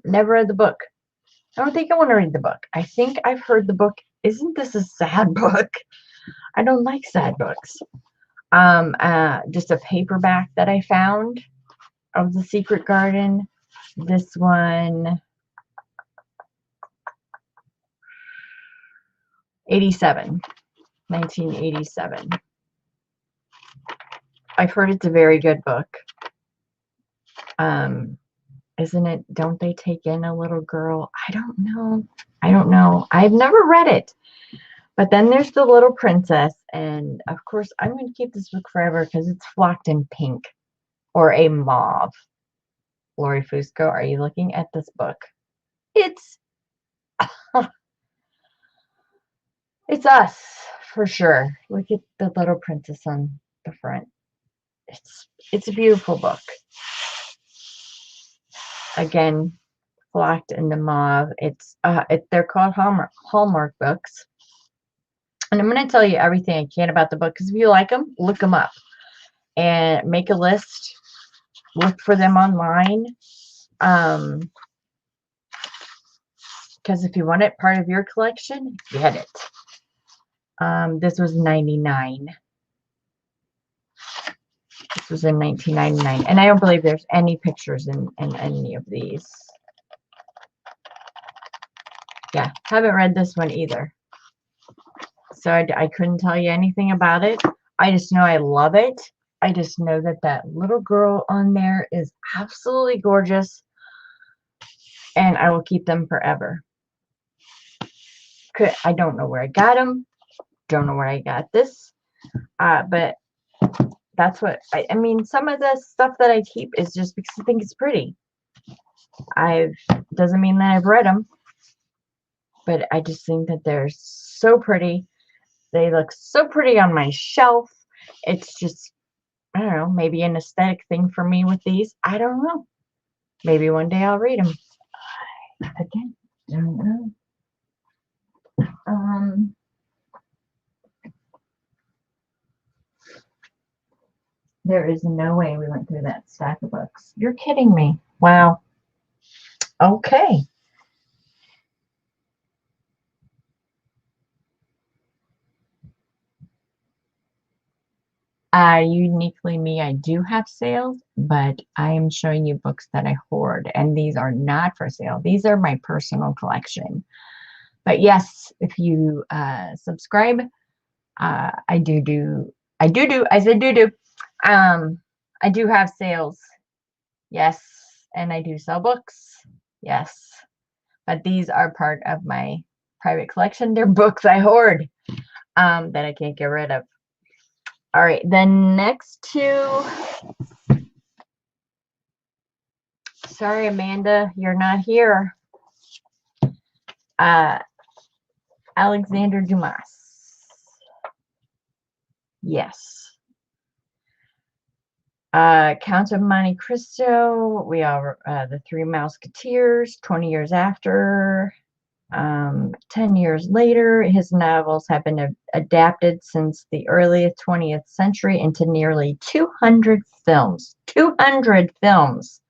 Never read the book. I don't think I want to read the book. I think I've heard the book. Isn't this a sad book? I don't like sad books. Just a paperback that I found of the Secret Garden. This one, 1987. I've heard it's a very good book. Isn't it? Don't they take in a little girl? I don't know. I've never read it. But then there's The Little Princess, and of course I'm going to keep this book forever because it's flocked in pink or a mauve. Lori Fusco, are you looking at this book? It's it's us for sure. Look at The Little Princess on the front. It's a beautiful book. Again, flocked in the mauve. They're called Hallmark Books. And I'm going to tell you everything I can about the book, because if you like them, look them up and make a list. Look for them online. Because if you want it part of your collection, get it. This was 99. This was in 1999. And I don't believe there's any pictures in any of these. Yeah, haven't read this one either. So I couldn't tell you anything about it. I just know I love it. I just know that little girl on there is absolutely gorgeous. And I will keep them forever. I don't know where I got them. Don't know where I got this. But that's what I mean. Some of the stuff that I keep is just because I think it's pretty. Doesn't mean that I've read them. But I just think that they're so pretty. They look so pretty on my shelf. It's just, I don't know, maybe an aesthetic thing for me with these. I don't know. Maybe one day I'll read them. Again, don't know. There is no way we went through that stack of books. You're kidding me. Wow. Okay. Uniquely me, I do have sales, but I am showing you books that I hoard, and these are not for sale. These are my personal collection. But yes, if you subscribe, I I do. I said do. I do have sales. Yes. And I do sell books. Yes. But these are part of my private collection. They're books I hoard that I can't get rid of. All right. The next two. Sorry, Amanda, you're not here. Alexander Dumas. Yes. Count of Monte Cristo. We are the Three Musketeers. 20 years after. 10 years later, his novels have been adapted since the early 20th century into nearly 200 films. 200 films.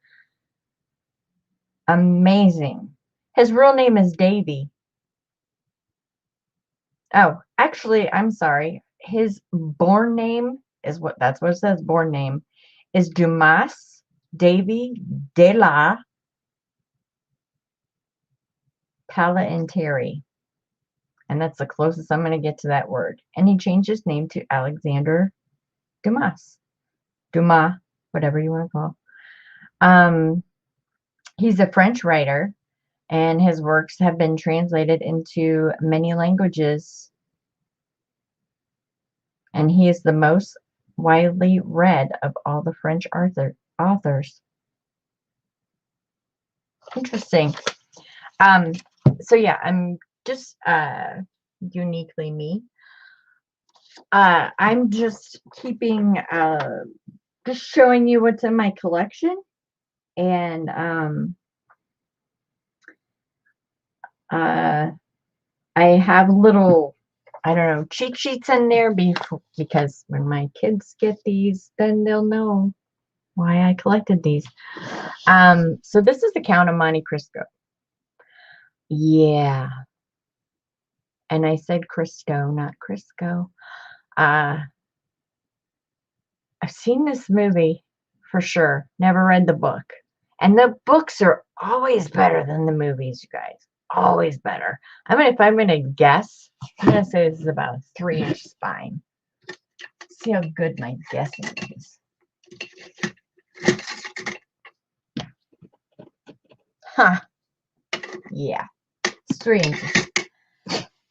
Amazing. His real name is Davy. Oh, actually, I'm sorry. His born name is that's what it says. Born name is Dumas Davy de la Palanteri. And that's the closest I'm going to get to that word. And he changed his name to Alexander Dumas. Dumas, whatever you want to call. He's a French writer, and his works have been translated into many languages. And he is the most widely read of all the French authors. Interesting. So yeah, I'm just uniquely me. I'm just keeping just showing you what's in my collection, and I have little, I don't know, cheat sheets in there because when my kids get these, then they'll know why I collected these. So this is the Count of Monte Cristo. Yeah. And I said Cristo, not Crisco. I've seen this movie for sure. Never read the book. And the books are always better than the movies, you guys. Always better. If I'm gonna guess, I'm gonna say this is about a 3-inch spine. See how good my guessing is. Huh. Yeah. It's 3 inches.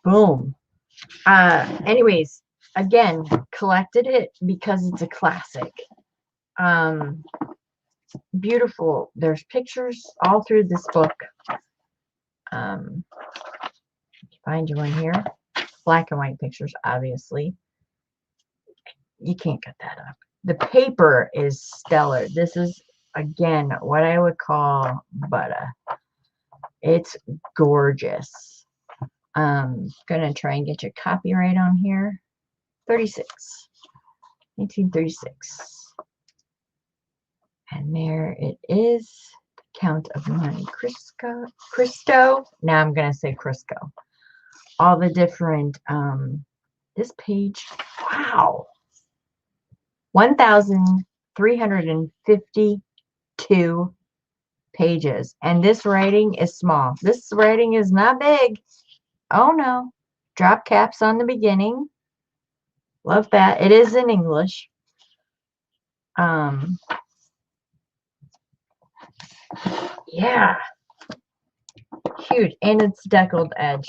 Boom. Anyways, again, collected it because it's a classic. Beautiful. There's pictures all through this book. Find you one here. Black and white pictures, obviously. You can't cut that up. The paper is stellar. This is, again, what I would call butter. It's gorgeous. Gonna try and get your copyright on here. 1936. And there it is. Count of Monte Cristo. Now I'm gonna say Crisco. All the different this page, wow, 1,352 pages, and this writing is small. This writing is not big. Oh no. Drop caps on the beginning. Love that. It is in English. Yeah. Huge. And it's deckled edge.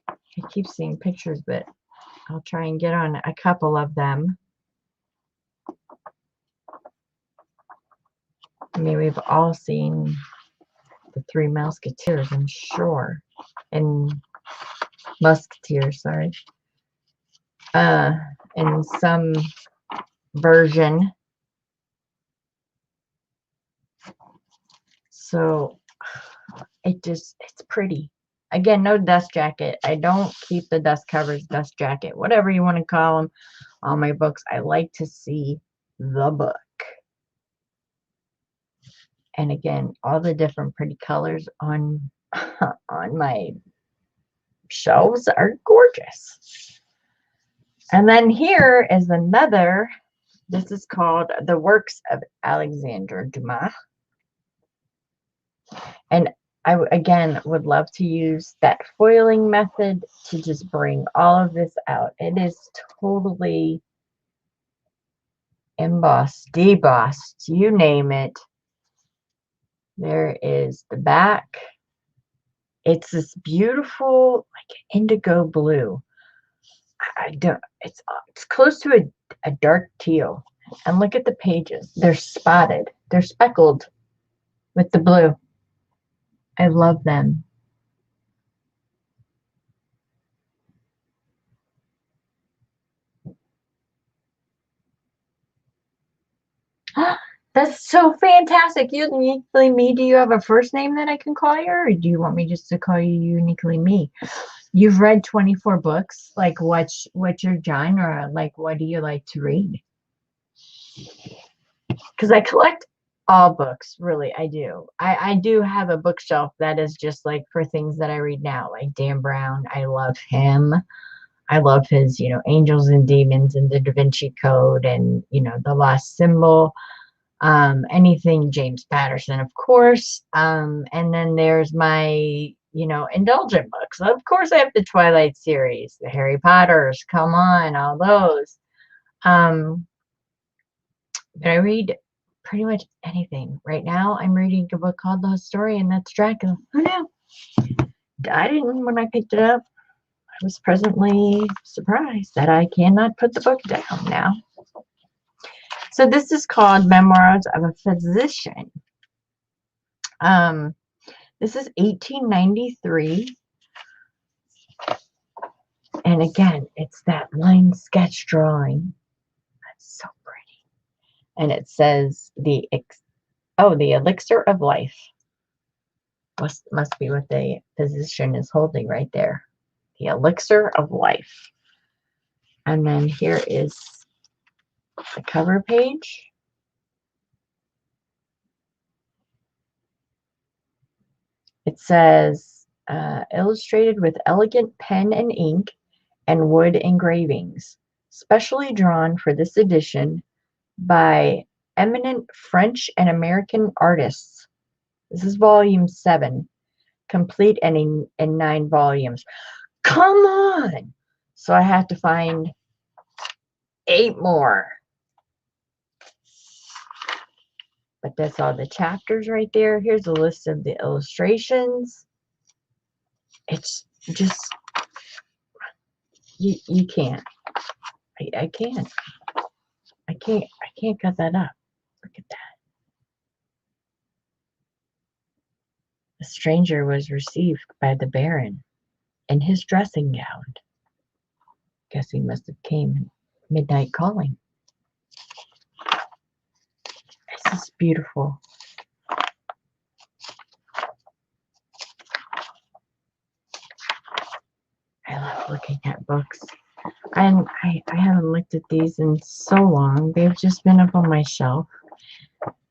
I keep seeing pictures, but I'll try and get on a couple of them. I mean, we've all seen the Three Musketeers, I'm sure. And Musketeers, sorry. In some version. So it's pretty. Again, no dust jacket. I don't keep the dust covers, dust jacket, whatever you want to call them on my books. I like to see the book. And again, all the different pretty colors on my shelves are gorgeous. And then here is another. This is called The Works of Alexander Dumas. And again would love to use that foiling method to just bring all of this out. It is totally embossed, debossed, you name it. There is the back. It's this beautiful, like indigo blue. It's close to a dark teal. And look at the pages. They're spotted. They're speckled with the blue. I love them. That's so fantastic. Uniquely me. Do you have a first name that I can call you, or do you want me just to call you Uniquely Me? You've read 24 books. Like, what's your genre? Like, what do you like to read? Because I collect all books, really. I do. I do have a bookshelf that is just like for things that I read now, like Dan Brown. I love him. I love his, Angels and Demons and the Davinci Code and, The Lost Symbol. Anything James Patterson, of course. And then there's my, indulgent books. Of course, I have the Twilight series, the Harry Potters. Come on, all those. But I read pretty much anything. Right now, I'm reading a book called The Historian. That's Dracula. Who knew? I didn't when I picked it up. I was presently surprised that I cannot put the book down now. So this is called Memoirs of a Physician. This is 1893. And again, it's that line sketch drawing. That's so pretty. And it says the elixir of life. Must be what the physician is holding right there. The elixir of life. And then here is the cover page. It says, illustrated with elegant pen and ink and wood engravings, specially drawn for this edition by eminent French and American artists. This is volume 7, complete and in 9 volumes. Come on! So I have to find 8 more. But that's all the chapters right there. Here's a list of the illustrations. It's just, you can't. I can't. I can't cut that up. Look at that. The stranger was received by the Baron in his dressing gown. Guess he must have came midnight calling. This is beautiful. I love looking at books. And I haven't looked at these in so long. They've just been up on my shelf.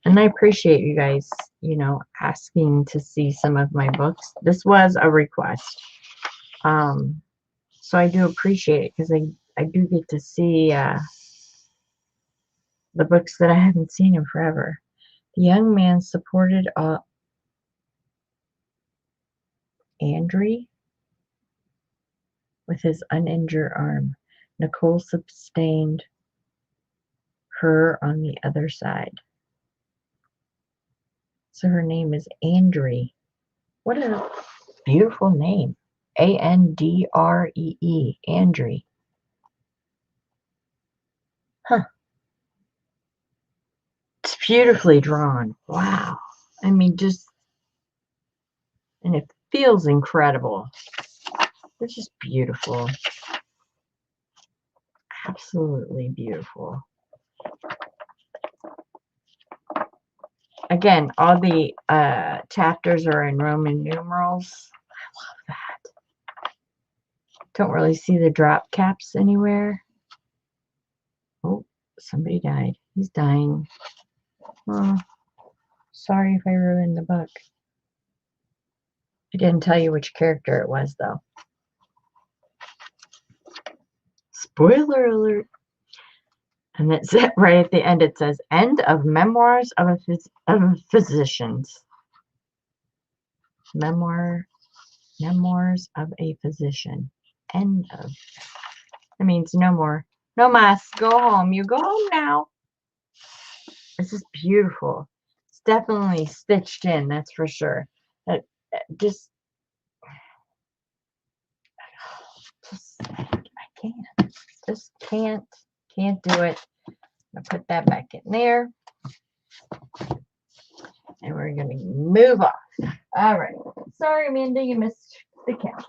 And I appreciate you guys, asking to see some of my books. This was a request. So I do appreciate it because I do get to see the books that I haven't seen in forever. The young man supported Andrew with his uninjured arm. Nicole sustained her on the other side. So her name is Andree. What a beautiful name. Andree. Andree. Huh. It's beautifully drawn. Wow. I mean, and it feels incredible. It's just beautiful. Absolutely beautiful. Again, all the chapters are in Roman numerals. I love that. Don't really see the drop caps anywhere. Oh, somebody died. He's dying. Oh, sorry if I ruined the book. I didn't tell you which character it was, though. Spoiler alert. And it's right at the end. It says, "End of Memoirs of a Physicians." Memoirs of a Physician. End of. That means no more. No mas. Go home. You go home now. This is beautiful. It's definitely stitched in, that's for sure. Just I can't. Just can't do it. I'll put that back in there. And we're going to move on. All right. Sorry, Amanda, you missed the count.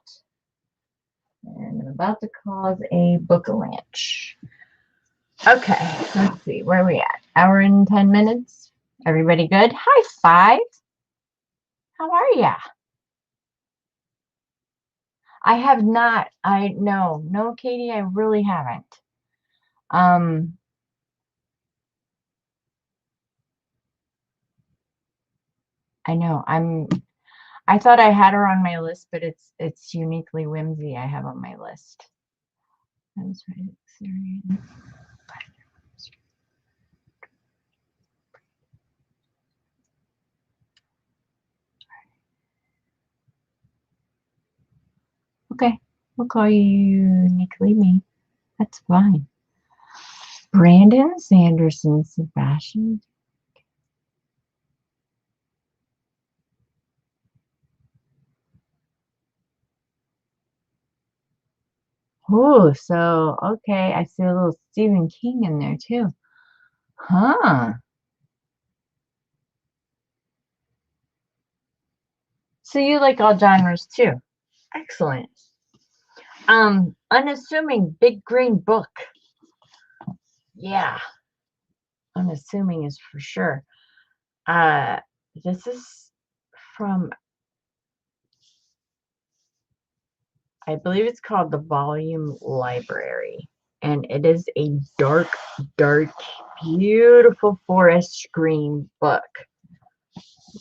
And I'm about to cause a book avalanche. Okay, let's see. Where are we at? Hour and 10 minutes. Everybody good? High five. How are ya? I have not. No, Katie, I really haven't. I know. I thought I had her on my list, but it's Uniquely Whimsy I have on my list. That's right. Okay, we'll call you Uniquely Me. That's fine. Brandon Sanderson, Sebastian. Oh, so okay, I see a little Stephen King in there too. Huh. So you like all genres too. Excellent. Unassuming Big Green Book. Yeah. Unassuming is for sure. This is from, I believe it's called the Volume Library. And it is a dark, beautiful forest green book.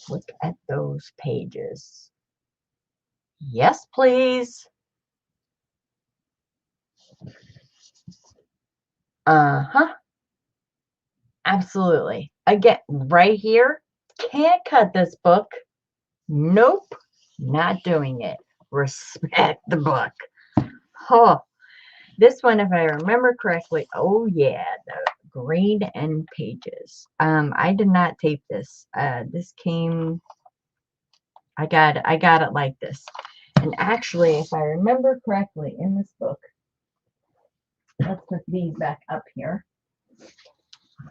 Look at those pages. Yes, please. Uh-huh. Absolutely. Again, right here, can't cut this book. Nope, not doing it. Respect the book. Oh, this one, if I remember correctly, oh yeah, the green end pages. I did not tape this. This came, I got it like this. And actually, if I remember correctly, in this book, let's put these back up here.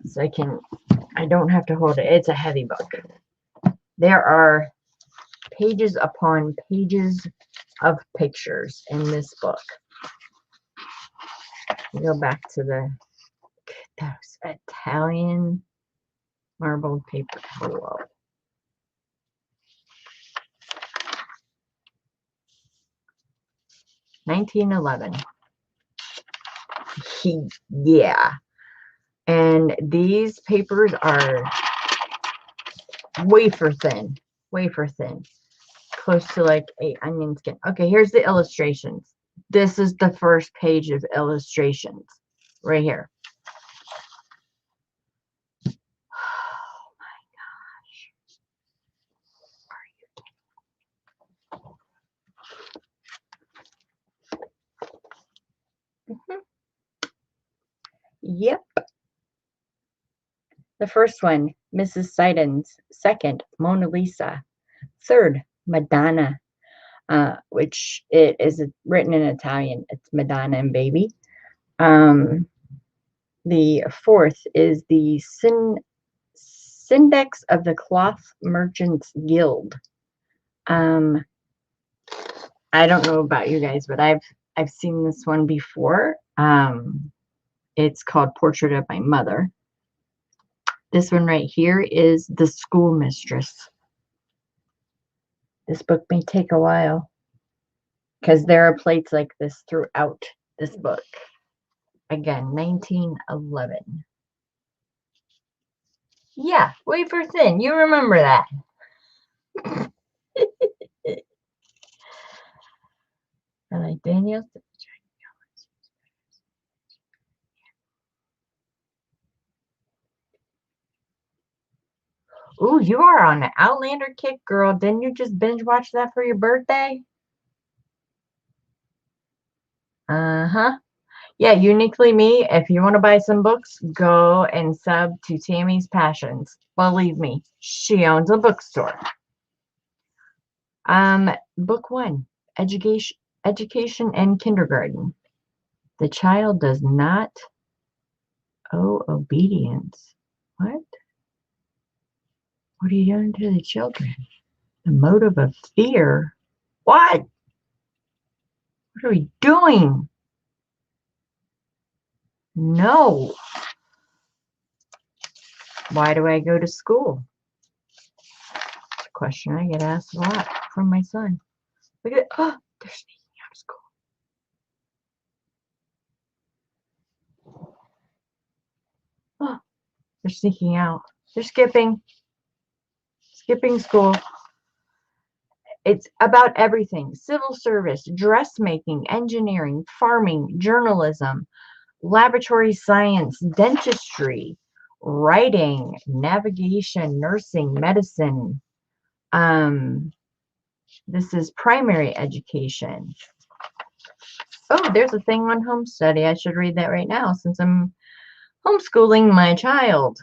So I don't have to hold it. It's a heavy book. There are pages upon pages of pictures in this book. We go back to those Italian marbled paper. Hello. $19.11. Yeah. And these papers are wafer thin. Close to like a onion skin. Okay, here's the illustrations. This is the first page of illustrations right here. Oh my gosh. Yep. The first one, Mrs. Siddons. Second, Mona Lisa. Third, Madonna, which it is written in Italian. It's Madonna and Baby. The fourth is the Syndex of the Cloth Merchants Guild. I don't know about you guys, but I've seen this one before. It's called Portrait of My Mother. This one right here is The School Mistress. This book may take a while because there are plates like this throughout this book. Again, 1911. Yeah, wafer thin. You remember that. I like Daniel. Oh, you are on an Outlander kick, girl. Didn't you just binge watch that for your birthday? Uh-huh. Yeah, Uniquely Me. If you want to buy some books, go and sub to Tammy's Passions. Believe me, she owns a bookstore. Book 1, Education and Kindergarten. The child does not owe obedience. What? What are you doing to the children? The motive of fear? What? What are we doing? No. Why do I go to school? It's a question I get asked a lot from my son. Look at, oh, they're sneaking out of school. Oh, they're sneaking out. They're skipping school. It's about everything: civil service, dressmaking, engineering, farming, journalism, laboratory science, dentistry, writing, navigation, nursing, medicine. This is primary education. Oh, there's a thing on home study. I should read that right now since I'm homeschooling my child.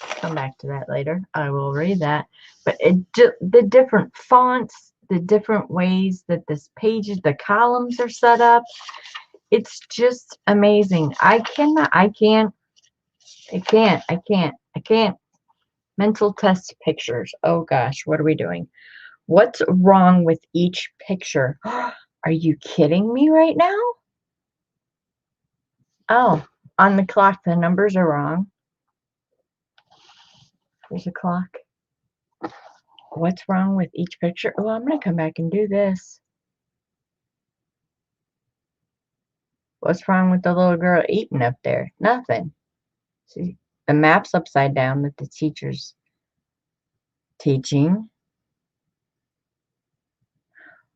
Come back to that later. I will read that. But the different fonts, the different ways that this pages, the columns are set up, it's just amazing. I can't. Mental test pictures. Oh gosh, what are we doing? What's wrong with each picture? Are you kidding me right now? Oh, on the clock, the numbers are wrong. There's a clock. What's wrong with each picture? Oh, I'm going to come back and do this. What's wrong with the little girl eating up there? Nothing. See, the map's upside down that the teacher's teaching.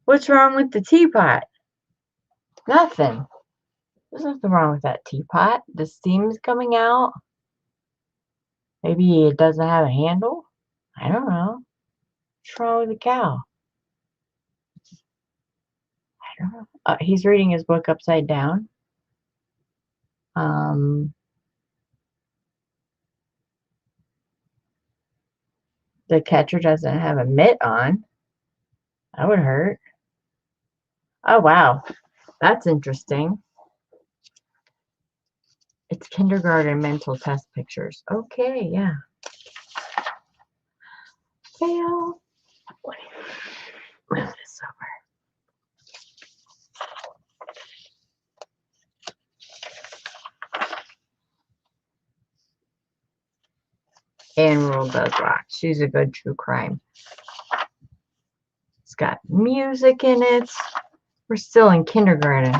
What's wrong with the teapot? Nothing. There's nothing wrong with that teapot. The steam's coming out. Maybe it doesn't have a handle. I don't know. What's wrong with the cow? I don't know. He's reading his book upside down. The catcher doesn't have a mitt on. That would hurt. Oh, wow. That's interesting. It's kindergarten mental test pictures. Okay, yeah. Fail. Move this over. Anne Rule does rock. She's a good true crime. It's got music in it. We're still in kindergarten.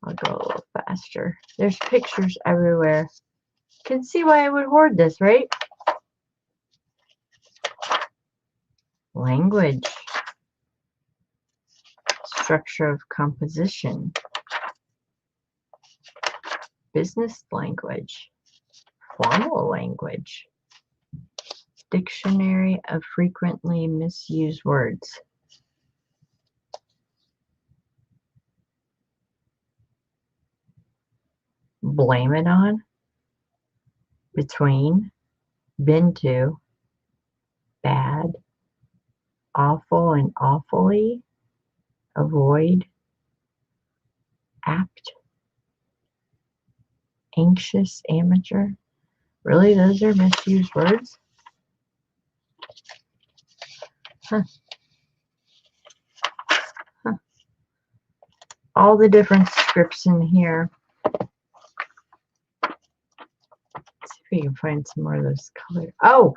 I'll go a little faster. There's pictures everywhere. Can see why I would hoard this, right? Language. Structure of composition. Business language. Formal language. Dictionary of frequently misused words. Blame it on. Between. Been to. Bad. Awful and awfully. Avoid. Apt. Anxious, amateur. Really, those are misused words? Huh. All the different scripts in here. Let's see if we can find some more of those colors. Oh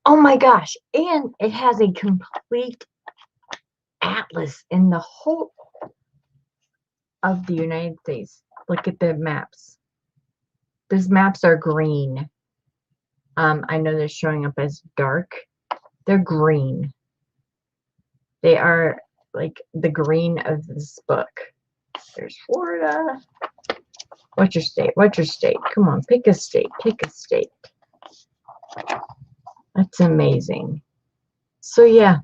my gosh. And it has a complete atlas in the whole of the United States. Look at the maps. These maps are green. I know they're showing up as dark. They're green. They are like the green of this book. There's Florida. What's your state? What's your state? Come on, pick a state. Pick a state. That's amazing. So yeah,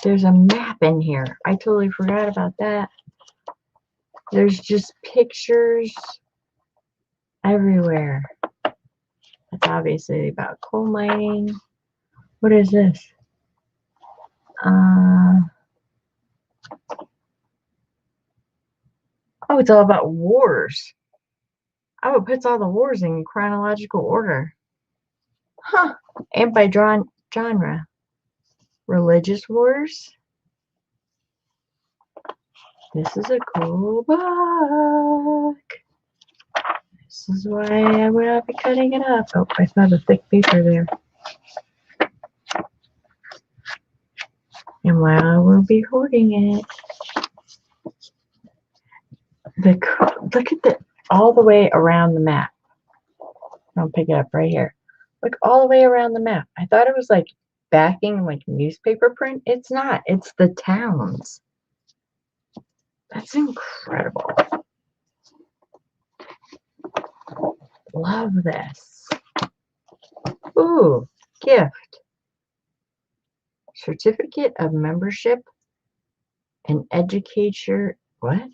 there's a map in here. I totally forgot about that. There's just pictures everywhere. It's obviously about coal mining. What is this? Oh, it's all about wars. Oh, it puts all the wars in chronological order. Huh. And by genre. Religious wars. This is a cool book. This is why I would not be cutting it up. Oh, I saw the thick paper there. And why I will be hoarding it. Look at the all the way around the map. I'll pick it up right here. Look all the way around the map. I thought it was like backing like newspaper print. It's not. It's the towns. That's incredible. Love this. Ooh, gift. Certificate of membership in educator. What?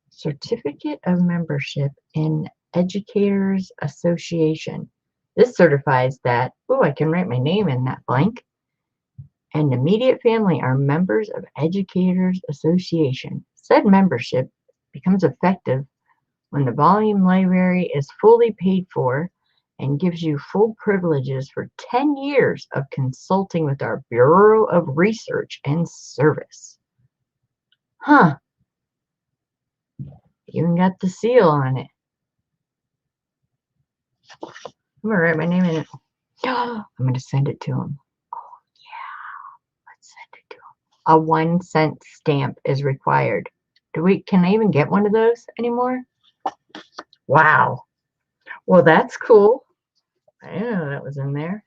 Certificate of membership in Educators Association. This certifies that, oh, I can write my name in that blank. And immediate family are members of Educators Association. Said membership becomes effective when the volume library is fully paid for and gives you full privileges for 10 years of consulting with our Bureau of Research and Service. Huh. Even got the seal on it. I'm going to write my name in it. I'm going to send it to him. Oh, yeah. Let's send it to him. A 1-cent stamp is required. Can I even get one of those anymore? Wow. Well, that's cool. I didn't know that was in there.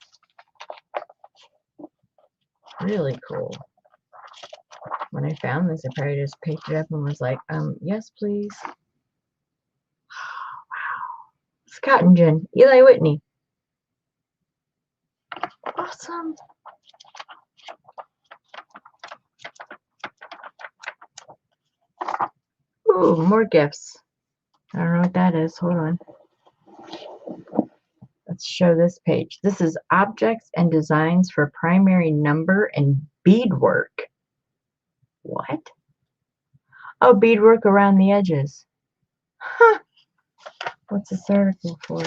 Really cool. When I found this, I probably just picked it up and was like, yes, please. Wow. Scott Jen, Eli Whitney. Awesome. Ooh, more gifts. I don't know what that is. Hold on. Let's show this page. This is objects and designs for primary number and beadwork. What? Oh, beadwork around the edges. Huh. What's this article for?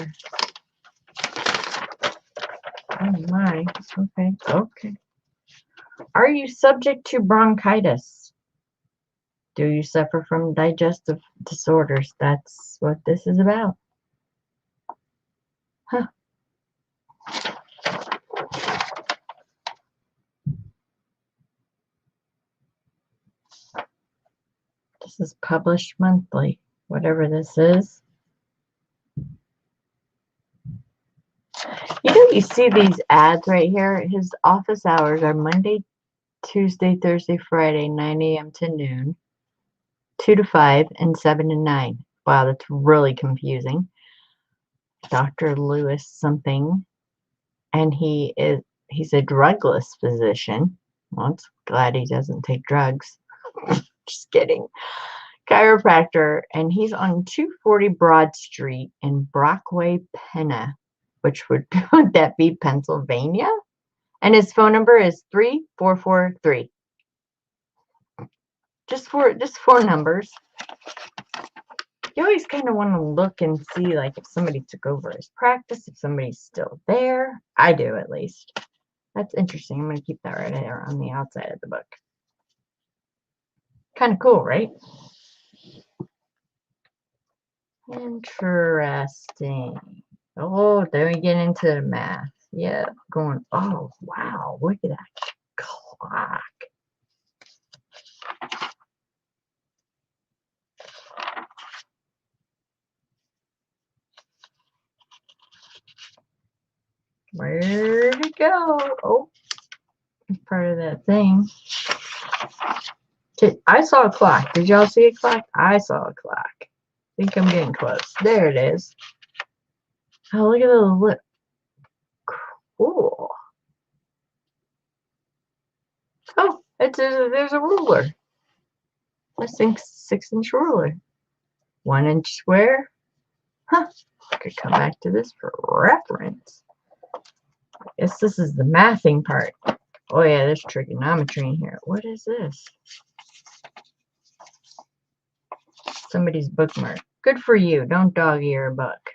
Oh my. Okay. Okay. Are you subject to bronchitis? Do you suffer from digestive disorders? That's what this is about. Huh. This is published monthly, whatever this is. You know, you see these ads right here. His office hours are Monday, Tuesday, Thursday, Friday, 9 a.m. to noon, 2 to 5, and 7 to 9. Wow, that's really confusing. Dr. Lewis something, and he's a drugless physician. Well, I'm glad he doesn't take drugs. Just kidding. Chiropractor, and he's on 240 Broad Street in Brockway, Penna, which would that be Pennsylvania? And his phone number is 3443. Just four numbers. You always kind of want to look and see like if somebody took over his practice, if somebody's still there. I do, at least. That's interesting. I'm going to keep that right there on the outside of the book. Kind of cool, right? Interesting. Oh, then we get into the math. Yeah, going, oh, wow, look at that clock. Where'd it go? Oh, it's part of that thing. I saw a clock. Did y'all see a clock? I saw a clock. think I'm getting close. There it is. Oh, look at the lip. Cool. Oh, there's a ruler. I think 6-inch ruler. 1-inch square. Huh. I could come back to this for reference. I guess this is the mathing part. Oh yeah, there's trigonometry in here. What is this? Somebody's bookmark. Good for you. Don't dog-ear a book.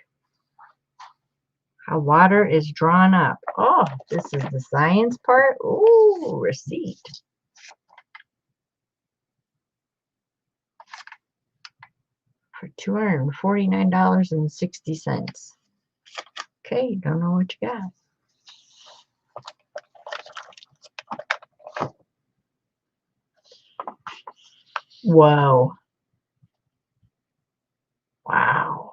How water is drawn up. Oh, this is the science part. Ooh, receipt. For $249.60. Okay, don't know what you got. Whoa. Wow.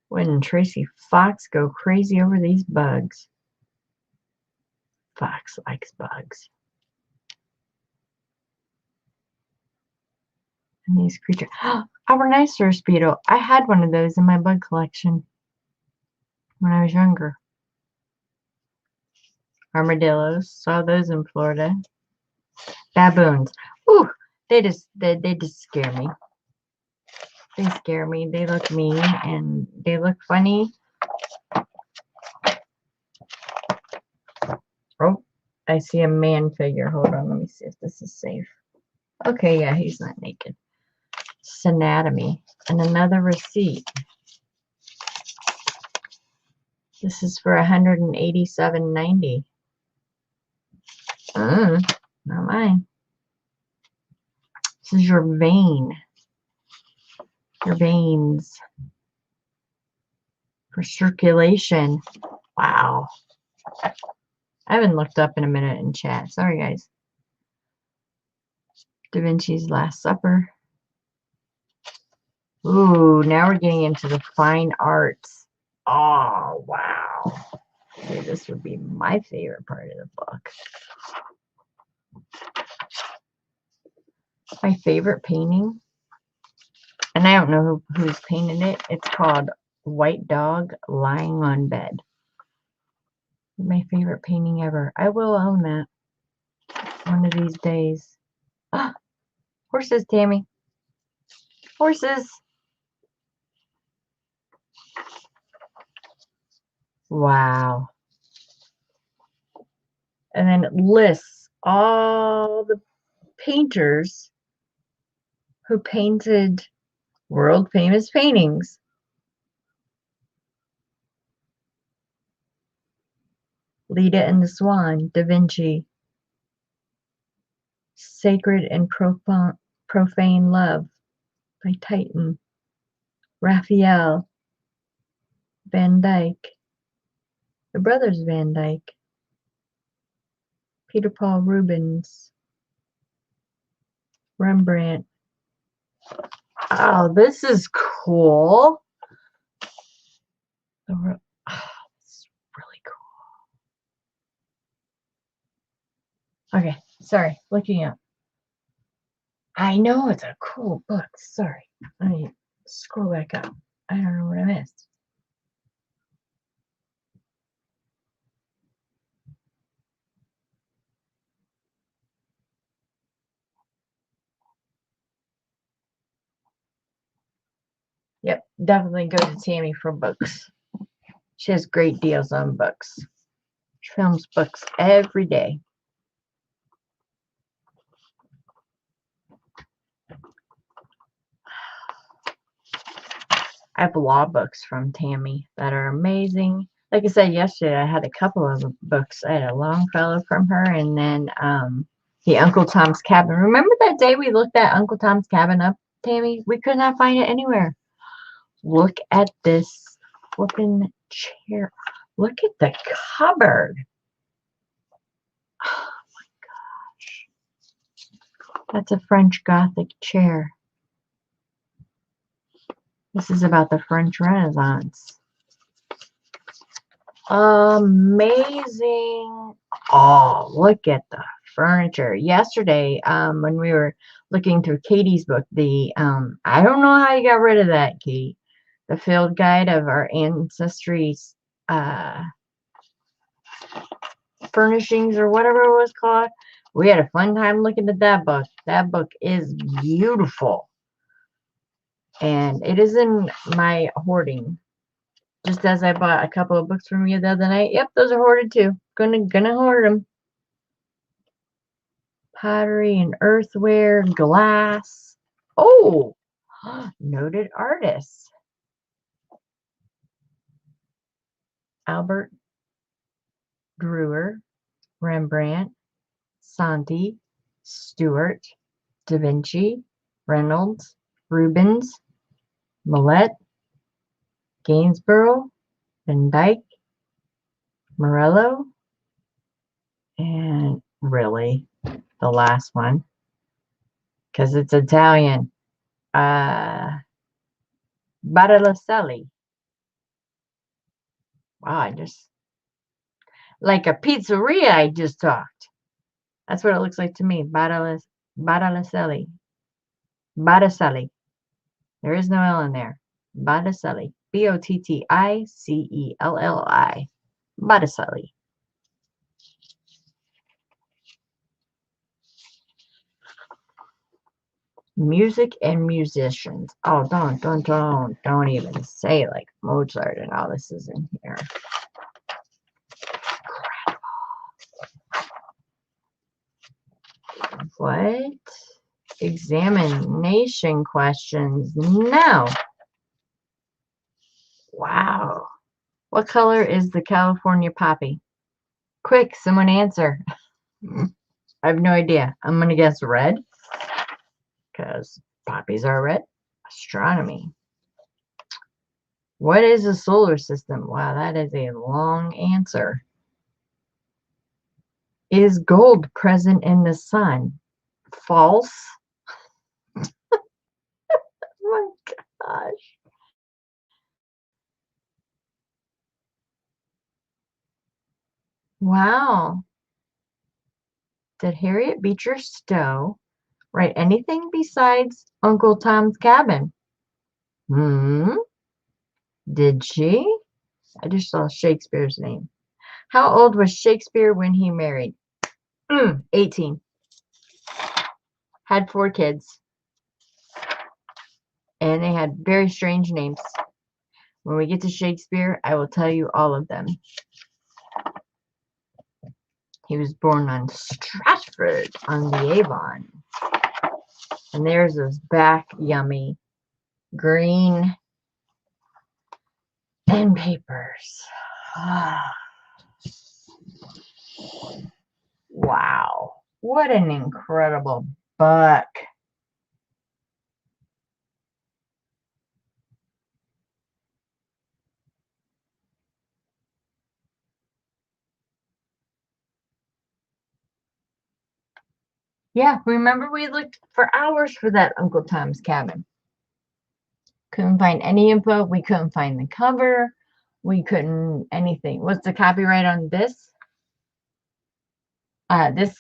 When Tracy Fox go crazy over these bugs. Fox likes bugs. And these creatures. Our nicer Speedo. I had one of those in my bug collection when I was younger. Armadillos. Saw those in Florida. Baboons. Ooh, they just scare me. They scare me. They look mean and they look funny. Oh, I see a man figure. Hold on, let me see if this is safe. Okay, yeah, he's not naked. It's anatomy. And another receipt. This is for $187.90. Not mine. This is your vein. Your veins. For circulation. Wow. I haven't looked up in a minute in chat. Sorry, guys. Davinci's Last Supper. Ooh, now we're getting into the fine arts. Oh, wow. Okay, this would be my favorite part of the book. My favorite painting, and I don't know who's painted it. It's called White Dog Lying on Bed. My favorite painting ever. I will own that one of these days. Ah, horses, Tammy. Horses. Wow. And then it lists all the painters who painted world famous paintings. Leda and the Swan, Davinci. Sacred and Profane Love by Titan. Raphael. Van Dyck. The Brothers Van Dyck. Peter Paul Rubens. Rembrandt. Oh, this is cool. Oh, this is really cool. Okay, sorry, looking up. I know it's a cool book. Sorry. Let me scroll back up. I don't know what I missed. Yep, definitely go to Tammy for books. She has great deals on books. She films books every day. I have law books from Tammy that are amazing. Like I said yesterday, I had a couple of books. I had a Longfellow from her, and then the Uncle Tom's Cabin. Remember that day we looked at Uncle Tom's Cabin up, Tammy? We could not find it anywhere. Look at this flipping chair. Look at the cupboard. Oh my gosh. That's a French Gothic chair. This is about the French Renaissance. Amazing. Oh, look at the furniture. Yesterday, when we were looking through Katie's book, the I don't know how you got rid of that, Katie. The Field Guide of Our Ancestry's Furnishings or whatever it was called. We had a fun time looking at that book. That book is beautiful. And it is in my hoarding. Just as I bought a couple of books from you the other night. Yep, those are hoarded too. Gonna hoard them. Pottery and earthware, glass. Oh, noted artists. Albert Brewer, Rembrandt, Santi, Stewart, Davinci, Reynolds, Rubens, Millet, Gainsborough, Van Dyke, Morello, and really the last one, because it's Italian, Botticelli. Wow, I just, like a pizzeria I just talked. That's what it looks like to me, Botticelli. Botticelli. There is no L in there. Botticelli. Botticelli. Botticelli. Music and musicians. Oh, don't even say like Mozart and all this is in here. What? Examination questions. No. Wow. What color is the California poppy? Quick, someone answer. I have no idea. I'm going to guess red. Because poppies are red. Astronomy. What is a solar system? Wow, that is a long answer. Is gold present in the sun? False. Oh my gosh. Wow. Did Harriet Beecher Stowe write anything besides Uncle Tom's Cabin? Did she? I just saw Shakespeare's name. How old was Shakespeare when he married? 18. Had 4 kids. And they had very strange names. When we get to Shakespeare, I will tell you all of them. He was born on Stratford on the Avon. And there's those back yummy green pen papers. Wow. What an incredible book. Yeah, remember we looked for hours for that Uncle Tom's Cabin. Couldn't find any info. We couldn't find the cover. We couldn't anything. What's the copyright on this?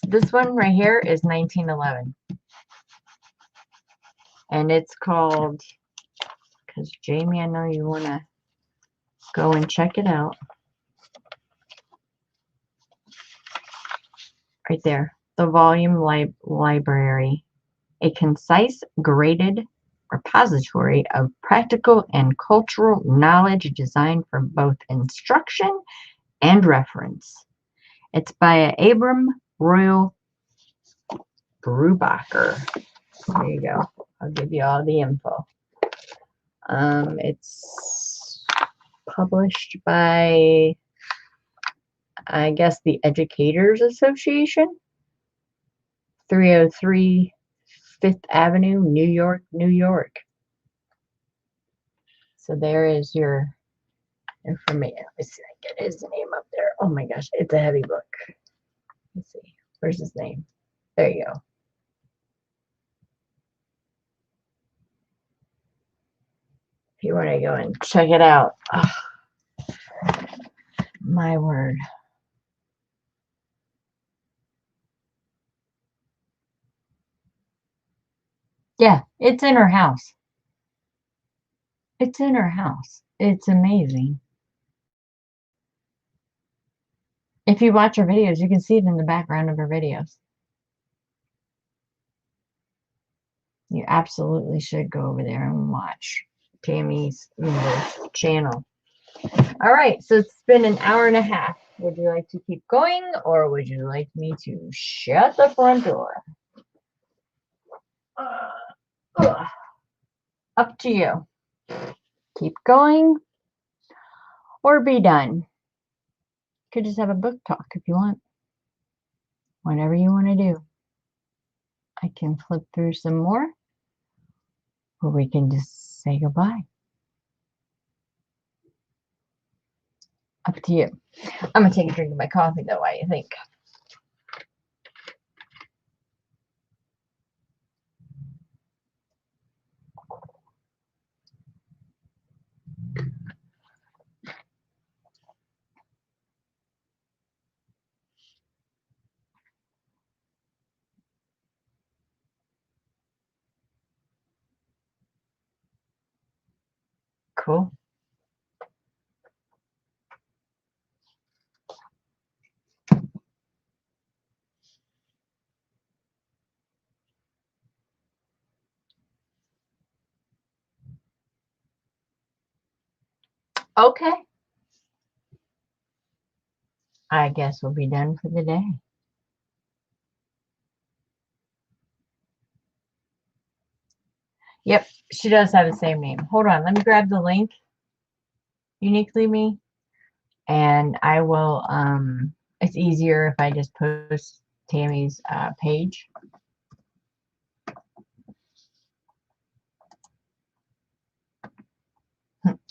This one right here is 1911. And it's called, because Jamie, I know you want to go and check it out. Right there. The Volume Library. A concise, graded repository of practical and cultural knowledge designed for both instruction and reference. It's by Abram Royal Brubacher. There you go. I'll give you all the info. It's published by, I guess, the Educators Association. 303 5th Avenue, New York, New York. So there is your information. Let's see, I get his name up there. Oh my gosh, it's a heavy book. Let's see. Where's his name? There you go. If you want to go and check it out. Oh, my word. Yeah, it's in her house. It's in her house. It's amazing. If you watch her videos, you can see it in the background of her videos. You absolutely should go over there and watch Tammy's channel. All right, so it's been an hour and a half. Would you like to keep going, or would you like me to shut the front door? Up to you. Keep going or be done. Could just have a book talk if you want. Whatever you want to do. I can flip through some more, or we can just say goodbye. Up to you. I'm going to take a drink of my coffee, though, I think. Cool. Okay. I guess we'll be done for the day. Yep, she does have the same name. Hold on, let me grab the link. Uniquely Me. And I will, it's easier if I just post Tammy's page.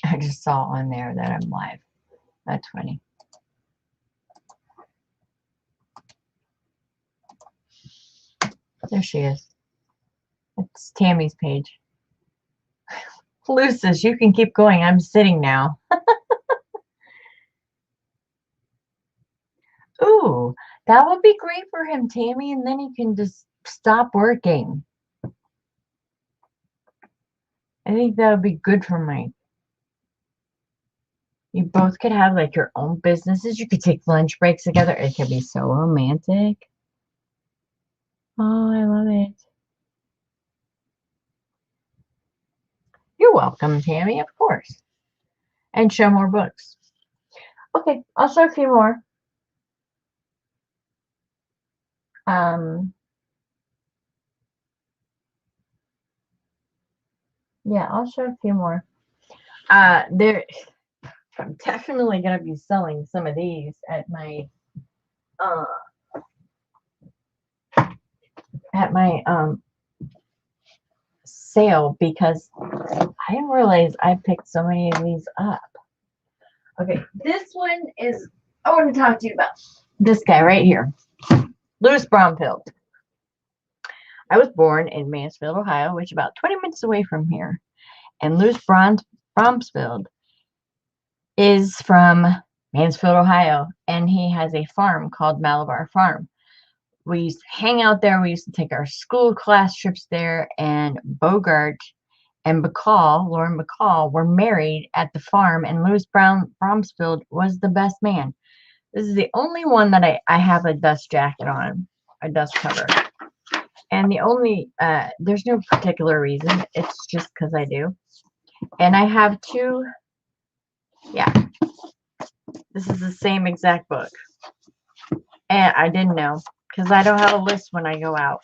I just saw on there that I'm live. That's funny. There she is. It's Tammy's page. Lucis, you can keep going. I'm sitting now. Ooh, that would be great for him, Tammy, and then he can just stop working. I think that would be good for Mike. You both could have like your own businesses. You could take lunch breaks together. It could be so romantic. Oh, I love it. You're welcome, Tammy, of course. And show more books. Okay, I'll show a few more. Yeah, I'll show a few more. There, I'm definitely gonna be selling some of these at my sale because I didn't realize I picked so many of these up. Okay, this one is, I want to talk to you about this guy right here, Louis Brownfield. I was born in Mansfield, Ohio, which is about 20 minutes away from here. And Louis Brownfield is from Mansfield, Ohio, and he has a farm called Malabar Farm. We used to hang out there. We used to take our school class trips there, and Bogart and Lauren Bacall, were married at the farm, and Louis Brownfield was the best man. This is the only one that I have a dust jacket on, a dust cover. And the only, there's no particular reason. It's just because I do. And I have two, yeah. This is the same exact book. And I didn't know, because I don't have a list when I go out.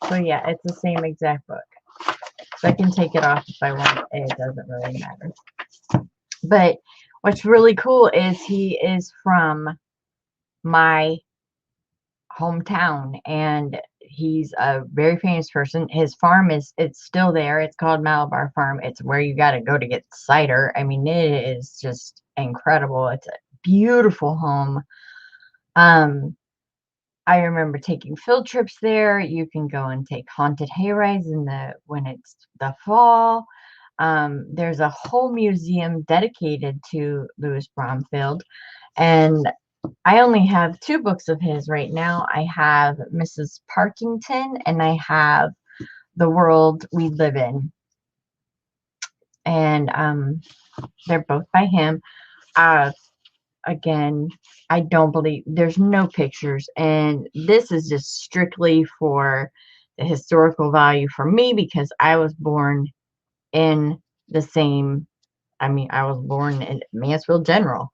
So yeah, it's the same exact book. So I can take it off if I want. It doesn't really matter. But what's really cool is he is from my hometown, and he's a very famous person. His farm it's still there. It's called Malabar Farm. It's where you got to go to get cider. I mean, it is just incredible. It's a beautiful home. I remember taking field trips there. You can go and take haunted hayrides when it's the fall. There's a whole museum dedicated to Louis Brownfield, and I only have 2 books of his right now. I have Mrs. Parkington, and I have the world we live in. And they're both by him. Again, I don't believe there's no pictures, and this is just strictly for the historical value for me because I was born in the same, I was born in Mansfield General,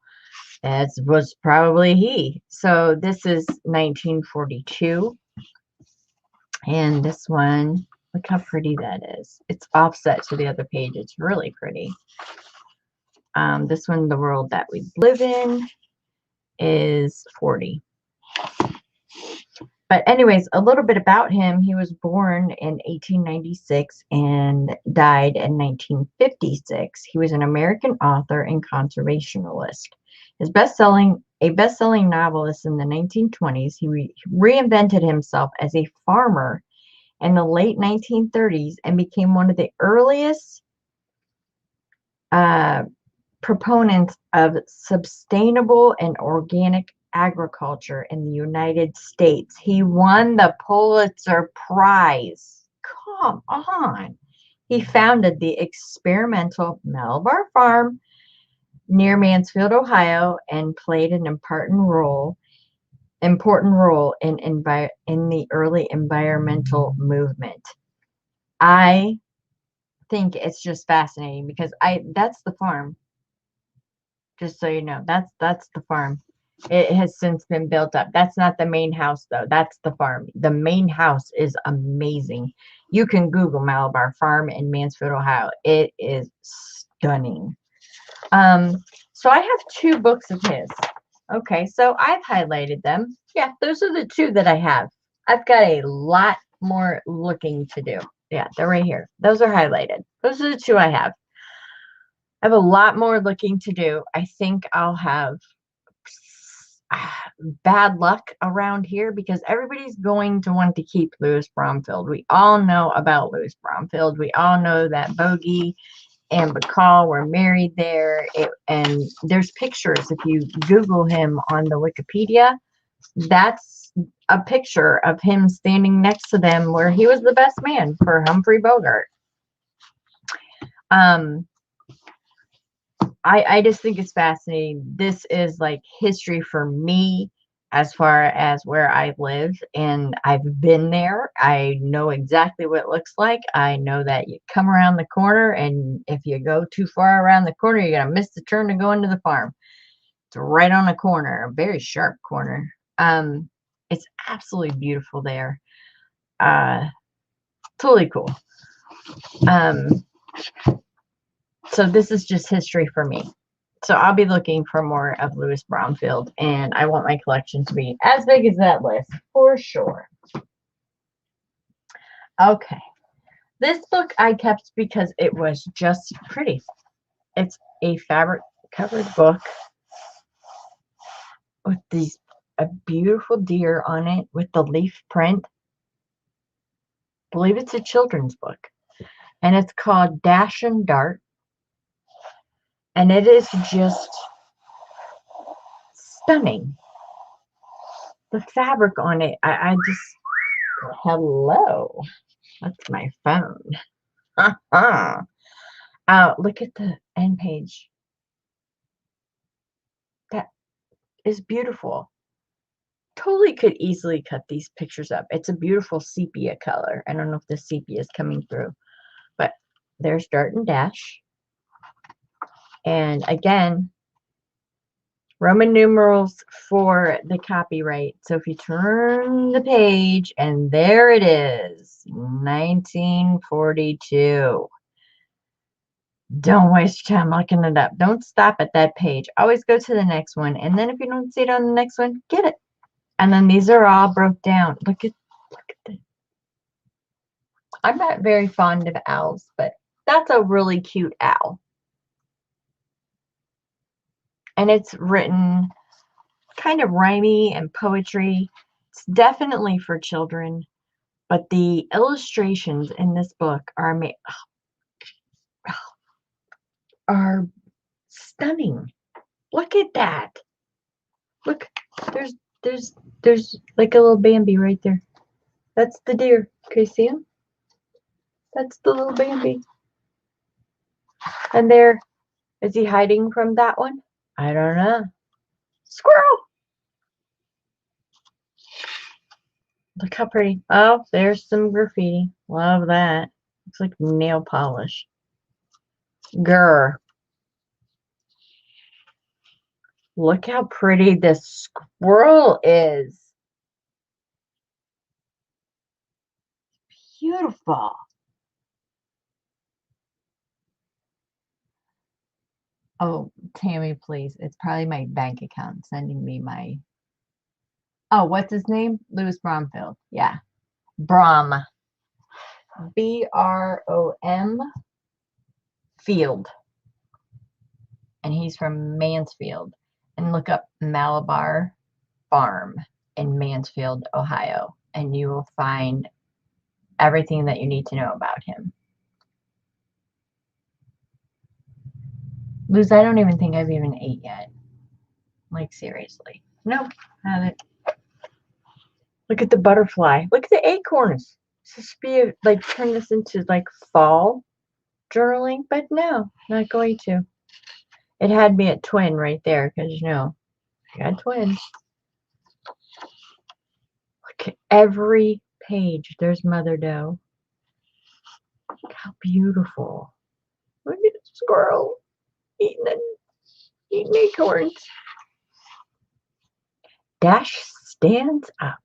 as was probably he. So this is 1942, and this one, look how pretty that is. It's offset to the other page. It's really pretty. This one, The World That We Live In, is 40. But anyways, a little bit about him. He was born in 1896 and died in 1956. He was an American author and conservationist. A best-selling novelist in the 1920s, he reinvented himself as a farmer in the late 1930s and became one of the earliest proponents of sustainable and organic agriculture in the United States. He won the Pulitzer Prize. Come on. He founded the experimental Malabar Farm near Mansfield, Ohio, and played an important role in the early environmental movement. I think it's just fascinating because that's the farm. Just so you know, that's the farm. It has since been built up. That's not the main house, though. That's the farm. The main house is amazing. You can Google Malabar Farm in Mansfield, Ohio. It is stunning. So I have 2 books of his. Okay, so I've highlighted them. Yeah, those are the 2 that I have. I've got a lot more looking to do. Yeah, they're right here. Those are highlighted. Those are the 2 I have. I have a lot more looking to do. I think I'll have bad luck around here because everybody's going to want to keep Lewis Brownfield. We all know about Lewis Brownfield. We all know that Bogey and Bacall were married there. And there's pictures. If you Google him on the Wikipedia, that's a picture of him standing next to them where he was the best man for Humphrey Bogart. I just think it's fascinating. This is like history for me as far as where I live, and I've been there. I know exactly what it looks like. I know that you come around the corner, and if you go too far around the corner, you're going to miss the turn to go into the farm. It's right on a corner, a very sharp corner. It's absolutely beautiful there. Totally cool. So this is just history for me. So I'll be looking for more of Lewis Brownfield, and I want my collection to be as big as that list for sure. Okay. This book I kept because it was just pretty. It's a fabric covered book with a beautiful deer on it with the leaf print. I believe it's a children's book. And it's called Dash and Dart. And it is just stunning. The fabric on it, I just, hello. That's my phone. Look at the end page. That is beautiful. Totally could easily cut these pictures up. It's a beautiful sepia color. I don't know if the sepia is coming through. But there's Dart and Dash. And again, Roman numerals for the copyright. So if you turn the page, and there it is, 1942. Don't waste your time looking it up. Don't stop at that page. Always go to the next one. And then if you don't see it on the next one, get it. And then these are all broke down. Look at this. I'm not very fond of owls, but that's a really cute owl. And it's written kind of rhymey and poetry. It's definitely for children, but the illustrations in this book are stunning. Look at that. Look, there's like a little Bambi right there. That's the deer. Can you see him? That's the little Bambi. And there, is he hiding from that one? I don't know. Squirrel! Look how pretty. Oh, there's some graffiti. Love that. Looks like nail polish. Grr. Look how pretty this squirrel is. Beautiful. Oh, Tammy, please. It's probably my bank account sending me my... Oh, what's his name? Louis Bromfield. Yeah. Brom. B-R-O-M Field. And he's from Mansfield. And look up Malabar Farm in Mansfield, Ohio. And you will find everything that you need to know about him. Luz, I don't even think I've even ate yet. Like, seriously. Nope, haven't. Look at the butterfly. Look at the acorns. This should be like turn this into like fall journaling, but no, not going to. It had me at twin right there because you know I got twins. Look at every page. There's Mother Doe. Look how beautiful. Look at the squirrel eating acorns. Dash stands up.